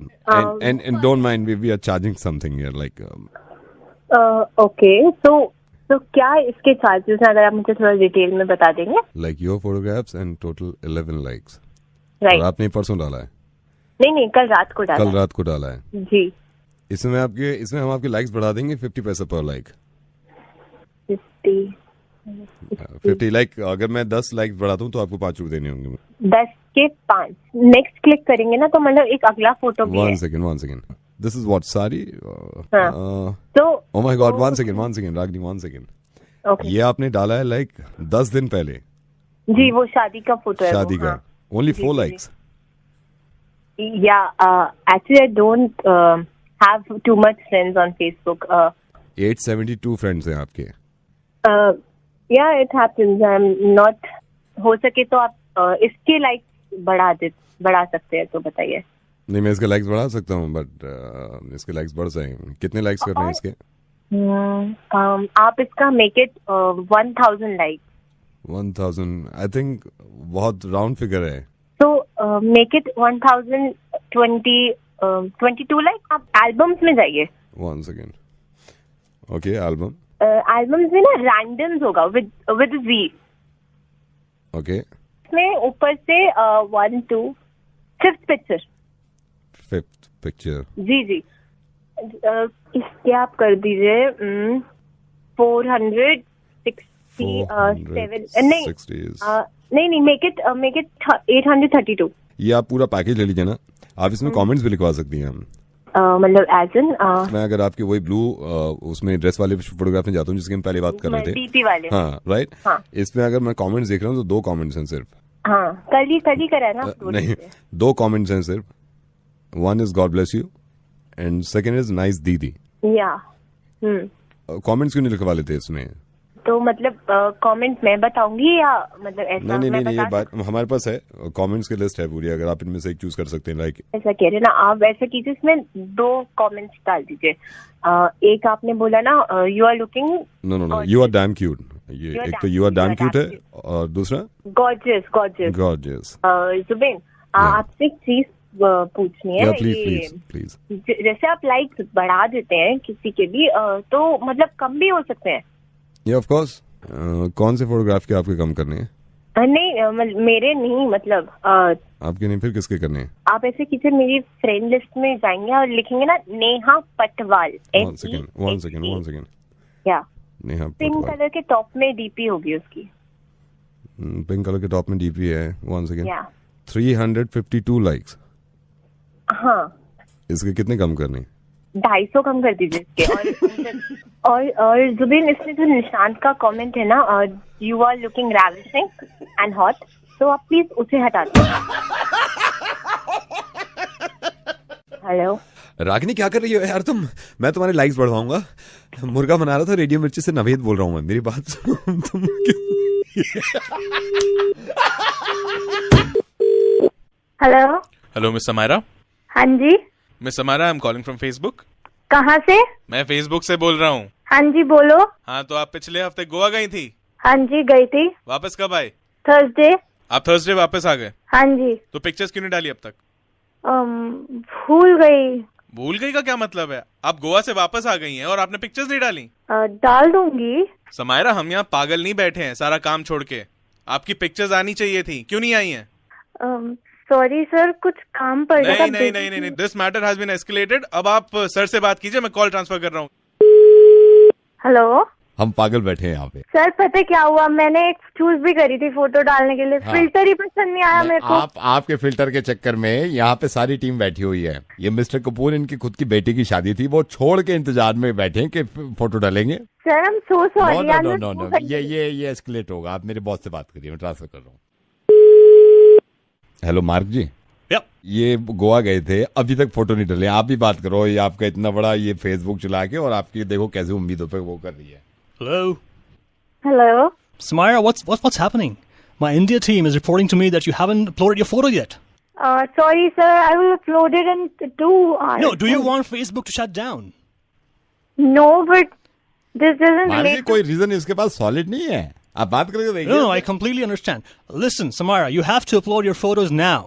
And don't mind, we are charging something here, like. Okay, so क्या इसके चार्जेस हैं, अगर आप मुझे थोड़ा डिटेल में बता देंगे? Like your photographs and total 11 likes. Right. और आपने परसों डाला है? नहीं, कल रात को डाला है। जी। इसमें हम आपके likes बढ़ा देंगे 50 पैसे पर like. 50 लाइक अगर मैं 10 लाइक बढ़ाता हूँ तो आपको 5 रुपए देने होंगे। 10 के 5 नेक्स्ट क्लिक करेंगे ना, तो मतलब एक अगला फोटो भी है। 1 सेकंड दिस इज व्हाट सारी। तो oh my God, 1 second Ragini, 1 second. ये आपने डाला है लाइक 10 दिन पहले। जी, वो शादी का फोटो है। शादी का ओनली 4 लाइक्स। या actually I don't have too much friends on Facebook. 872 friends हैं आपके। Yeah, it happens. I'm not. हो सके तो आप इसके लाइक्स बढ़ा सकते हैं, तो बताइए। नहीं, मैं इसके लाइक्स बढ़ा सकता हूँ, बट इसके लाइक्स बढ़ जाएंगे। कितने लाइक्स करने हैं इसके? आप इसका make it 1000 like. 1000 I think बहुत राउंड फिगर है। तो मेक इट 1022 लाइक। आप एल्बम्स में जाइए। 1 सेकंड। Okay, album. एल्बम्स में ना रैंडम्स होगा विद वी। ओके। इसमें ऊपर से 1 2 5th पिक्चर। जी। इसके आप कर दीजिए 467। नहीं, मेक इट 832। ये आप पूरा पैकेज ले लीजिए ना। आप इसमें कमेंट्स भी लिखवा सकती हैं। हम मतलब एज इन मैं अगर आपके वही ब्लू उसमें ड्रेस वाले फोटोग्राफ में जाता हूँ जिसकी हम पहले बात कर रहे थे, डीपी वाले। हाँ राइट। इसमें अगर मैं कमेंट्स देख रहा हूँ तो 2 कमेंट्स हैं सिर्फ। हाँ, कल ही करा है ना। नहीं, 2 कमेंट्स हैं सिर्फ। 1 is God bless you and second is nice दीदी। या कमेंट्स क्यों नहीं लिखवा लेते इसमें? तो मतलब कमेंट मैं बताऊंगी या मतलब ऐसा नहीं, ये बात हमारे पास है, कमेंट्स की लिस्ट है पूरी, अगर आप इनमें से एक चूज कर सकते हैं। लाइक ऐसा कह रहे ना आप, ऐसा कीजिए इसमें 2 कमेंट्स डाल दीजिए। एक आपने बोला ना you are looking, no you are damn cute, ये एक तो यू आर डैम क्यूट है और दूसरा गॉर्जियस। जुबेन आपसे एक चीज पूछनी है। प्लीज। जैसे आप लाइक्स बढ़ा देते हैं किसी के भी तो मतलब कम भी हो सकते हैं? Of course. कौन से फोटोग्राफ के आपके कम करने हैं? नहीं मेरे नहीं, मतलब आपके नहीं, फिर किसके करने हैं? आप ऐसे कीजिए, मेरी फ्रेंड लिस्ट में जाएंगे और लिखेंगे ना नेहा पटवाल। वन सेकेंड क्या नेहा पिंक पटवाल, कलर के टॉप में डीपी होगी उसकी। पिंक कलर के टॉप में डीपी है। One second 352 likes. हाँ, इसके कितने कम करने? 250 कम कर दीजिए इसके। और जुबिन, इसमें जो निशांत का कमेंट है ना, you are looking ravishing and hot, तो आप प्लीज उसे हटा दीजिए। हेलो रागिनी, क्या कर रही हो यार तुम? मैं तुम्हारे लाइक्स बढ़वाऊंगा। मुर्गा बना रहा था, रेडियो मिर्ची से नवेद बोल रहा हूँ मैं। मेरी बात सुनो तुम। Hello miss Samaira. हाँ जी। Miss Samaira, I am calling from Facebook. कहाँ से? मैं फेसबुक से बोल रहा हूँ। हाँ जी बोलो। हाँ, तो आप पिछले हफ्ते गोवा गई थी? हाँ जी गई थी। वापस कब आए? थर्सडे। आप थर्सडे वापस आ गए? हाँ जी। तो पिक्चर्स क्यों नहीं डाली अब तक? भूल गई। भूल गई का क्या मतलब है? आप गोवा से वापस आ गई हैं और आपने पिक्चर्स नहीं डाली? डाल दूंगी। समायरा, हम यहाँ पागल नहीं बैठे हैं सारा काम छोड़ के। आपकी पिक्चर्स आनी चाहिए थी, क्यों नहीं आई हैं? सॉरी सर, कुछ काम पड़ गया था। नहीं, this matter has been escalated. अब आप सर से बात कीजिए, मैं कॉल ट्रांसफर कर रहा हूँ। हेलो। हम पागल बैठे हैं यहाँ पे। सर पता क्या हुआ, मैंने एक चूज भी करी थी फोटो डालने के लिए। फिल्टर ही पसंद नहीं आया मेरे को। आपके फिल्टर के चक्कर में यहाँ पे सारी टीम बैठी हुई है। ये मिस्टर कपूर, इनकी खुद की बेटी की शादी थी, वो छोड़ के इंतजार में बैठे हैं कि फोटो डालेंगे। सर हम सो सॉरी। नो, ये एस्केलेट होगा। आप मेरे बॉस से बात करिए, मैं ट्रांसफर कर रहा हूँ। हेलो मार्क जी। ये गोवा गए थे, अभी तक फोटो नहीं डाले। आप भी बात करो, ये आपका इतना बड़ा ये फेसबुक चला के, और आपकी देखो कैसे उम्मीदों पे वो कर रही है। Hello. Samaira, what's happening? My India team is reporting to me that you haven't uploaded your photo yet. Sorry sir, I will upload it in 2 hours. No, do you want Facebook to shut down? No, but this doesn't relate. कोई reason इसके पास solid नहीं है। आप बात करके देखिए। No, I completely understand. Listen, Samaira, you have to upload your photos now.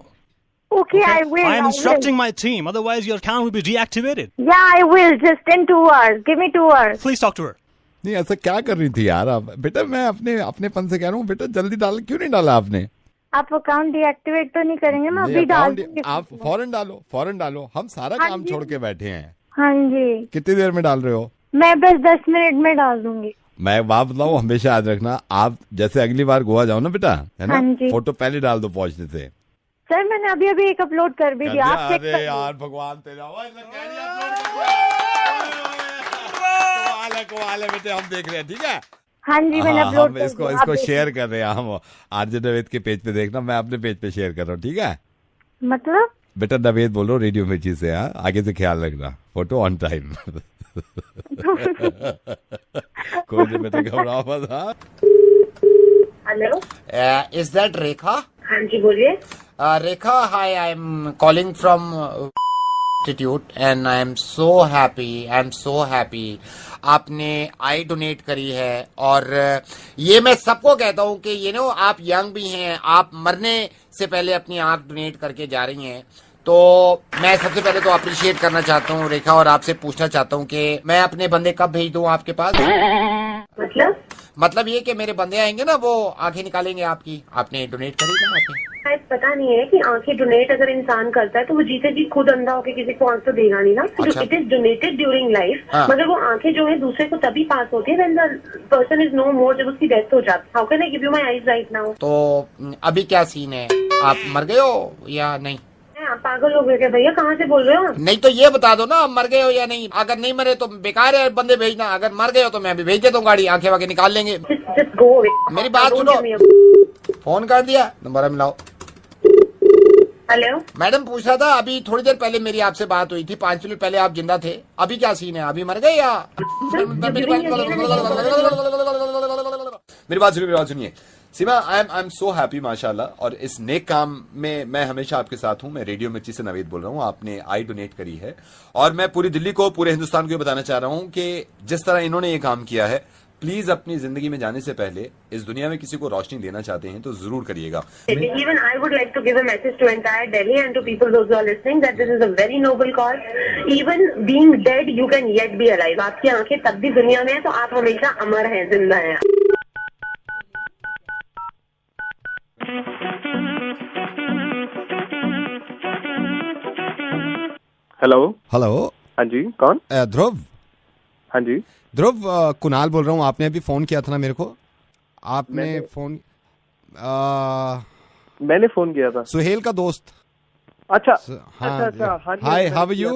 Okay, I will. I am instructing my team, otherwise your account will be deactivated. Yeah, I will. Just in 2 hours. Give me 2 hours. Please talk to her. नहीं, ऐसा क्या कर रही थी यार आप? बेटा मैं अपने पन से कह रहा हूँ, बेटा जल्दी डाल, क्यों नहीं डाला आपने? आप अकाउंट डीएक्टिवेट तो नहीं करेंगे? मैं अभी डाल दूंगी। आप फौरन डालो। हम सारा काम छोड़ के बैठे हैं। हाँ जी। कितनी देर में डाल रहे हो? मैं बस 10 मिनट में डाल दूंगी। मैं बात बताऊँ, हमेशा याद रखना, आप जैसे अगली बार गोवा जाओ ना बेटा, है ना, फोटो पहले डाल दो पहुंचने से। सर मैंने अभी एक अपलोड कर भी दिया। अरे यार भगवान तेरा, बेटे हम देख रहे हैं, ठीक है। हाँ जी, मैंने अपलोड कर दिया। इसको शेयर कर रहे हैं हम आरजे नवेद के पेज पे, देखना, मैं अपने पेज पे शेयर कर रहा हूँ, ठीक है। मतलब बेटा नवेद बोल रहा हूँ रेडियो मिर्ची से। आगे से ख्याल रखना, फोटो ऑन टाइम। कोई नहीं बेटा, घबराओ मत। Hello, is that Rekha? हाँ जी बोलिए। Rekha, hi, I am calling from institute and I am so happy आपने आई डोनेट करी है। और ये मैं सबको कहता हूँ कि ये नो, आप यंग भी हैं, आप मरने से पहले अपनी आंख डोनेट करके जा रही हैं। तो मैं सबसे पहले तो अप्रिशिएट करना चाहता हूँ रेखा, और आपसे पूछना चाहता हूँ कि मैं अपने बंदे कब भेज दूँ आपके पास? मतलब ये कि मेरे बंदे आएंगे ना, वो आंखें निकालेंगे आपकी। आपने डोनेट करी ना आंखें? पता नहीं है कि आंखें डोनेट अगर इंसान करता है तो वो जीते जी खुद अंधा होकर किसी को आंख तो देगा नहीं ना। It is donated during life, मगर वो आंखें जो है दूसरे को तभी पास होती है when the person is no more, जब उसकी डेथ हो जाती है। How can I give you my eyes right now? तो अभी क्या सीन है, आप मर गए हो या नहीं? आप पागल हो गए क्या भैया? कहाँ से बोल रहे हो? नहीं तो ये बता दो ना, आप मर गए हो या नहीं। अगर नहीं मरे तो बेकार है बंदे भेजना, अगर मर गए हो तो मैं अभी भेज देता हूँ गाड़ी, आंखें वाके निकाल लेंगे। मेरी बात सुनो, फोन कर दिया, नंबर मिलाओ। हेलो मैडम, पूछ रहा था, अभी थोड़ी देर पहले मेरी आपसे बात हुई थी, 5 मिनट पहले आप जिंदा थे। अभी क्या सीन है, अभी मर गए या? मेरी बात सुनिए सीमा, आई एम सो हैप्पी माशाल्लाह, और इस नेक काम में मैं हमेशा आपके साथ हूं। मैं रेडियो मिर्ची से नवेद बोल रहा हूं। आपने आई डोनेट करी है और मैं पूरी दिल्ली को, पूरे हिंदुस्तान को ये बताना चाह रहा हूं कि जिस तरह इन्होंने ये काम किया है, प्लीज अपनी जिंदगी में जाने से पहले इस दुनिया में किसी को रोशनी देना चाहते हैं तो जरूर करिएगा। Even I would like to give a message to entire Delhi and to people those who are listening that this is a very noble cause. Even being dead, you can yet be alive. आपकी आंखें तब भी दुनिया में है तो आप हमेशा अमर हैं, जिंदा हैं। हेलो। हाँ जी, कौन? ध्रुव। हाँ जी ध्रुव, कुणाल बोल रहा हूँ। आपने अभी फोन किया था ना मेरे को? आपने फोन मैंने फोन किया था। सुहेल का दोस्त। अच्छा हाँ, अच्छा। Hi, how are you?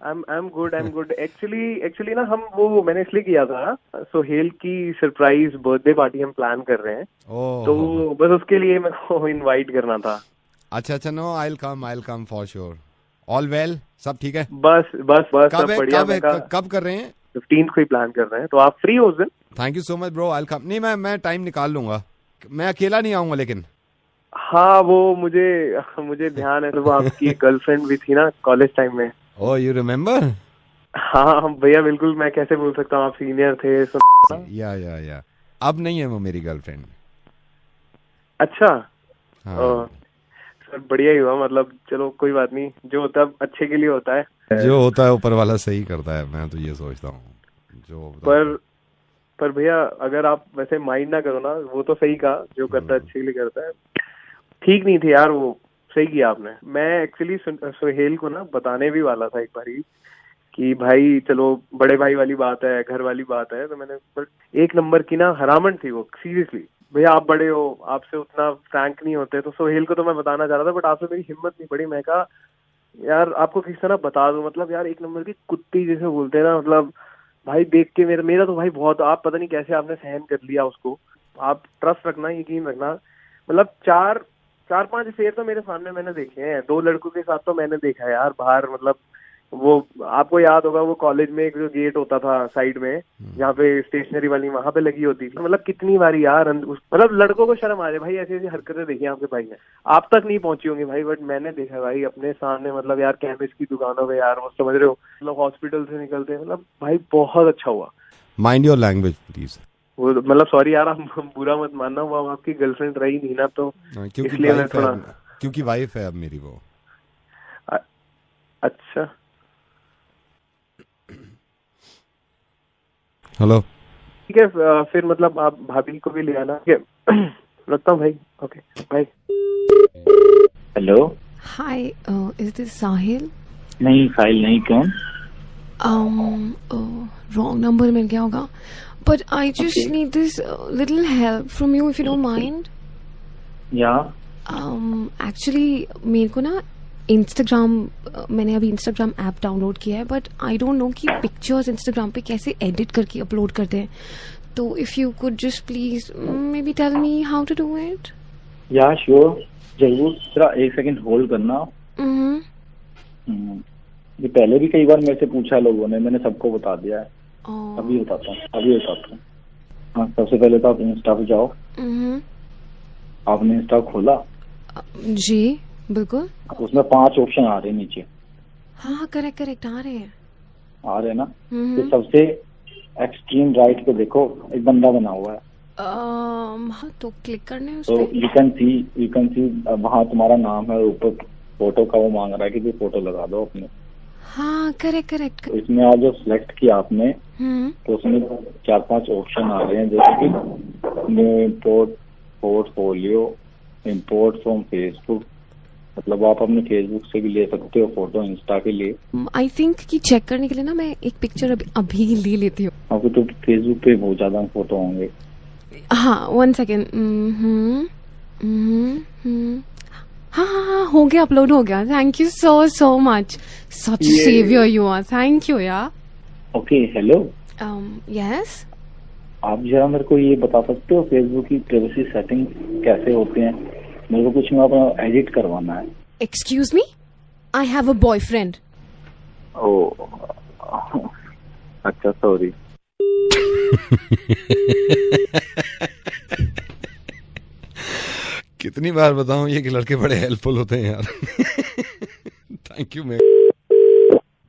I am good. Actually ना हम वो मैंने इसलिए किया था, सुहेल की सरप्राइज बर्थडे पार्टी हम प्लान कर रहे हैं, तो बस उसके लिए मेरे को इनवाइट करना था। अच्छा, no I will come for sure. All well, सब ठीक है? बस सब बढ़िया। कब कर रहे हैं? 15 को ही प्लान कर रहे हैं, तो आप फ्री हो उस दिन? Thank you so much bro, I will कम। नहीं, मैं टाइम निकाल लूंगा, मैं अकेला नहीं आऊंगा लेकिन। हाँ, वो मुझे ध्यान है, वो आपकी गर्लफ्रेंड भी थी ना कॉलेज टाइम में। ओह, यू रिमेम्बर? हाँ भैया, बिल्कुल। मैं कैसे भूल सकता हूँ, आप सीनियर थे। या अब नहीं है वो मेरी गर्लफ्रेंड। अच्छा। हाँ। सर बढ़िया ही हुआ, मतलब चलो कोई बात नहीं, जो होता है अच्छे के लिए होता है। जो होता है ऊपर वाला सही करता है, मैं तो ये सोचता हूँ। जो पर भैया, अगर आप वैसे माइंड ना करो ना, वो तो सही कहा, जो करता है अच्छे के लिए करता है। ठीक नहीं थे यार, वो सही किया आपने। मैं एक्चुअली सुहेल को ना बताने भी वाला था एक बारी कि भाई चलो, बड़े भाई वाली बात है, घर वाली बात है, तो मैंने एक नंबर की ना हरामन थी वो, सीरियसली। भैया आप बड़े हो, आपसे उतना फ्रैंक नहीं होते, तो सोहेल को तो मैं बताना चाह रहा था, बट आपसे मेरी हिम्मत नहीं पड़ी। मैं कहा यार आपको किस तरह बता दूं, मतलब यार एक नंबर की कुत्ती जैसे बोलते हैं ना, मतलब भाई देख के मेरा तो भाई बहुत, आप पता नहीं कैसे आपने सहन कर लिया उसको। आप ट्रस्ट रखना, यकीन रखना, मतलब चार 5 अफेयर तो मेरे सामने मैंने देखे हैं। 2 लड़कों के साथ तो मैंने देखा है यार बाहर, मतलब वो आपको याद होगा, वो कॉलेज में एक जो गेट होता था साइड में, जहाँ पे स्टेशनरी वाली, वहां पे लगी होती थी। मतलब कितनी बारी यार, मतलब लड़कों को शर्म आ जाए भाई, ऐसी ऐसी हरकतें देखी आपके भाई ने। आप तक नहीं पहुंची होंगी भाई, बट मैंने देखा भाई अपने सामने, मतलब यार केमिस्ट की दुकानों पे यार, वो समझ रहे हो, मतलब हॉस्पिटल से निकलते, मतलब भाई बहुत अच्छा हुआ। Mind your language please. वो मतलब सॉरी यार, आप बुरा मत मानना, वो आपकी गर्लफ्रेंड रही नहीं ना, तो इसलिए मैं थोड़ा, क्योंकि वाइफ है अब मेरी वो। अच्छा, हेलो, ठीक है, फिर मतलब आप भाभी को भी ले आना। रखता हूँ भाई, okay bye. Hello, hi, is this Sahil? नहीं साहिल नहीं, कौन? रॉन्ग नंबर मिल गया होगा, but I just need this little help from you if you don't mind. Actually मेरे को ना मैंने अभी इंस्टाग्राम ऐप डाउनलोड किया है, बट आई डोंट नो कि पिक्चर्स इंस्टाग्राम पे कैसे एडिट करके अपलोड करते हैं, तो if you could just please maybe tell me how to do it. Yeah sure, जरूर। जरा 1 सेकंड होल्ड करना। ये पहले भी कई बार मेरे से पूछा लोगों ने, मैंने सबको बता दिया है। अभी बताता हूँ। हाँ, सबसे पहले तो आप इंस्टा पे जाओ। आपने इंस्टा खोला? जी बिल्कुल। उसमें 5 ऑप्शन आ रहे हैं नीचे। हाँ करेक्ट आ रहे हैं ना। तो सबसे एक्सट्रीम राइट पे देखो, एक बंदा बना हुआ है। हाँ, तो क्लिक करने उस तो यू कैन सी वहाँ तुम्हारा नाम है, ऊपर फोटो का वो मांग रहा है कि कोई फोटो लगा दो अपने। हाँ करेक्ट। तो इसमें आज जो सिलेक्ट किया आपने, तो उसमें 4-5 ऑप्शन आ रहे हैं, जैसे कि new import portfolio, import from Facebook, मतलब आप अपने फेसबुक से भी ले सकते हो फोटो, इंस्टा के लिए। आई थिंक कि चेक करने के लिए ना मैं एक पिक्चर अभी ले लेती हूँ। आपको तो फेसबुक पे बहुत ज्यादा फोटो होंगे। हाँ 1 सेकेंड। हाँ हो गया, अपलोड हो गया। Thank you so much, such saviour you are. Thank you यार। Okay, hello. यस, आप जरा मेरे को ये बता सकते हो फेसबुक की प्राइवेसी सेटिंग कैसे होते हैं? मेरे को कुछ अपना एडिट करवाना है। Excuse me, I have a boyfriend. अच्छा, सॉरी। कितनी बार बताऊं ये कि लड़के बड़े हेल्पफुल होते हैं यार। Thank you ma'am.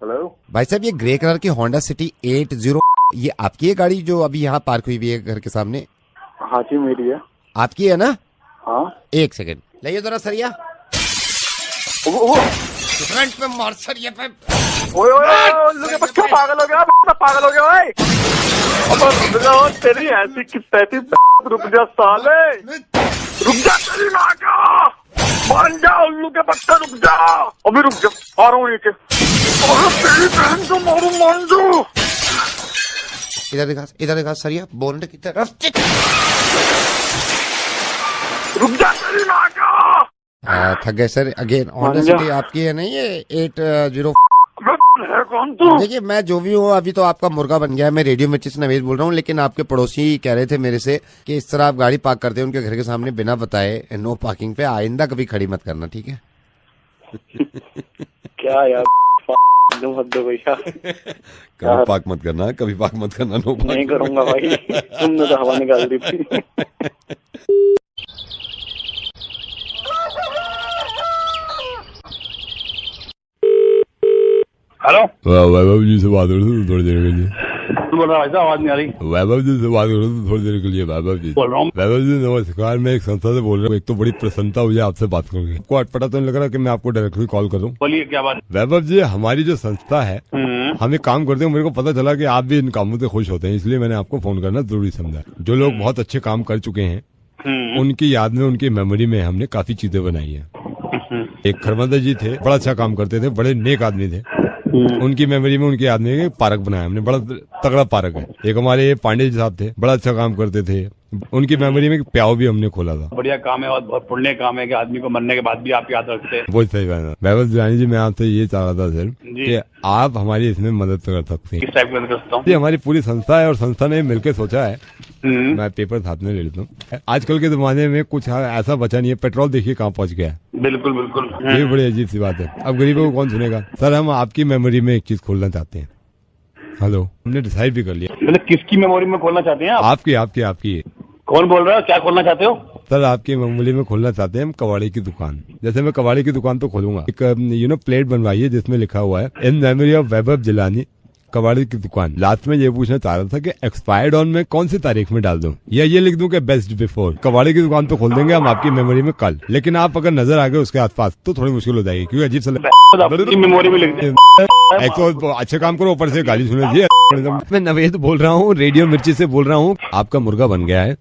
हेलो भाई साहब, ये ग्रे कलर की होंडा सिटी 80 ये आपकी है गाड़ी जो अभी यहाँ पार्क हुई हुई है घर के सामने? हाँ जी मेरी है। आपकी है ना? हाँ। एक सेकंड लाइए जरा सरिया। फ्रंट पे मार सरिया पे। ओए ओए बच्चा पागल हो गया, पागल हो गया भाई। अब तेरी ऐसी किस्ती, रुक जा साले, रुक जा तेरी माँ का, मान जा उल्लू के बच्चा, रुक जा अभी, रुक जा आ रहा हूँ नीचे। तेरी बहन को मारू, मान जा। इधर देखा सरिया, बोनट की तरफ। रुक जा तेरी माँ का। थक गए सर। अगेन होंडा सिटी आपकी है नहीं? ये 80 है कौन तू? देखिए मैं जो भी हूँ अभी तो आपका मुर्गा बन गया है। मैं रेडियो मिर्ची से नवेद बोल रहा हूँ, लेकिन आपके पड़ोसी कह रहे थे मेरे से कि इस तरह आप गाड़ी पार्क करते हैं उनके घर के सामने बिना बताए, नो पार्किंग पे। आइंदा कभी खड़ी मत करना, ठीक है? क्या यार मत दो भैया, कभी पार्क मत करना, कभी पार्क मत करना। नो पार्क नहीं करूंगा भाई, तुमने तो हवा निकाल दी थी। हेलो, वैभव जी से बात हो रही थी थोड़ी देर के लिए। बोल रहा भाई साहब, आवाज नहीं आ रही। वैभव जी से बात हो रही थी थोड़ी देर के लिए। वैभव जी बोल रहा हूँ। वैभव जी नमस्कार, मैं एक संस्था से बोल रहा हूँ। एक तो बड़ी प्रसन्नता हुई आपसे बात करके। आपको अटपटा तो नहीं लग रहा कि मैं आपको डायरेक्टली कॉल करूँ? बोलिए क्या बात। वैभव जी, हमारी जो संस्था है हम एक काम करते हैं, मेरे को पता चला कि आप भी इन कामों से खुश होते हैं, इसलिए मैंने आपको फोन करना जरूरी समझा। जो लोग बहुत अच्छे काम कर चुके हैं उनकी याद में, उनकी मेमोरी में हमने काफी चीजें बनाई है। एक खरमंदा जी थे, बड़ा अच्छा काम करते थे, बड़े नेक आदमी थे। उनकी मेमोरी में, उनके आदमी में पार्क बनाया हमने, बड़ा तगड़ा पार्क है। एक हमारे पांडे जी साहब थे, बड़ा अच्छा काम करते थे, उनकी मेमोरी में प्याव भी हमने खोला था। बढ़िया काम है और बहुत पुण्य काम है कि आदमी को मरने के बाद भी आप याद रखते हैं। बहुत सही बात है। वैभव जी, मैं आपसे ये चाह रहा था सर कि आप हमारी इसमें मदद कर सकते हैं। किस टाइप की मदद कर सकता हूँ? ये हमारी पूरी संस्था है और संस्था ने मिलकर सोचा है, मैं पेपर साथ में ले लेता हूँ। आजकल के जमाने में कुछ ऐसा बचा नहीं है। पेट्रोल देखिए कहाँ पहुँच गया है। बिल्कुल बिल्कुल, ये बड़ी अजीब सी बात है। अब गरीबों को कौन सुनेगा? सर हम आपकी मेमोरी में एक चीज खोलना चाहते हैं। हेलो, हमने डिसाइड भी कर लिया। मतलब किसकी मेमोरी में खोलना चाहते हैं आप? आपकी। कौन बोल रहा है? क्या खोलना चाहते हो? सर आपकी मेमोरी में खोलना चाहते हैं हम कबाड़ी की दुकान। जैसे मैं कबाड़ी की दुकान तो खोलूंगा, एक प्लेट बनवाई है जिसमें लिखा हुआ है इन मेमोरी ऑफ वैभव जिलानी कबाड़ी की दुकान। लास्ट में ये पूछना चाह रहा था कि एक्सपायर्ड ऑन में कौन सी तारीख में डाल दूं, या ये लिख दूं कि बेस्ट बिफोर। कबाड़ी की दुकान तो खोल देंगे हम आपकी मेमोरी में कल, लेकिन आप अगर नजर आ गए उसके आसपास तो थोड़ी मुश्किल हो जाएगी, क्योंकि अजीब सा मेमोरी में लिख दें। एक तो अच्छे काम करो, ऊपर से गाली सुने। मैं नवेद बोल रहा हूँ, रेडियो मिर्ची से बोल रहा हूँ। आपका मुर्गा बन गया है।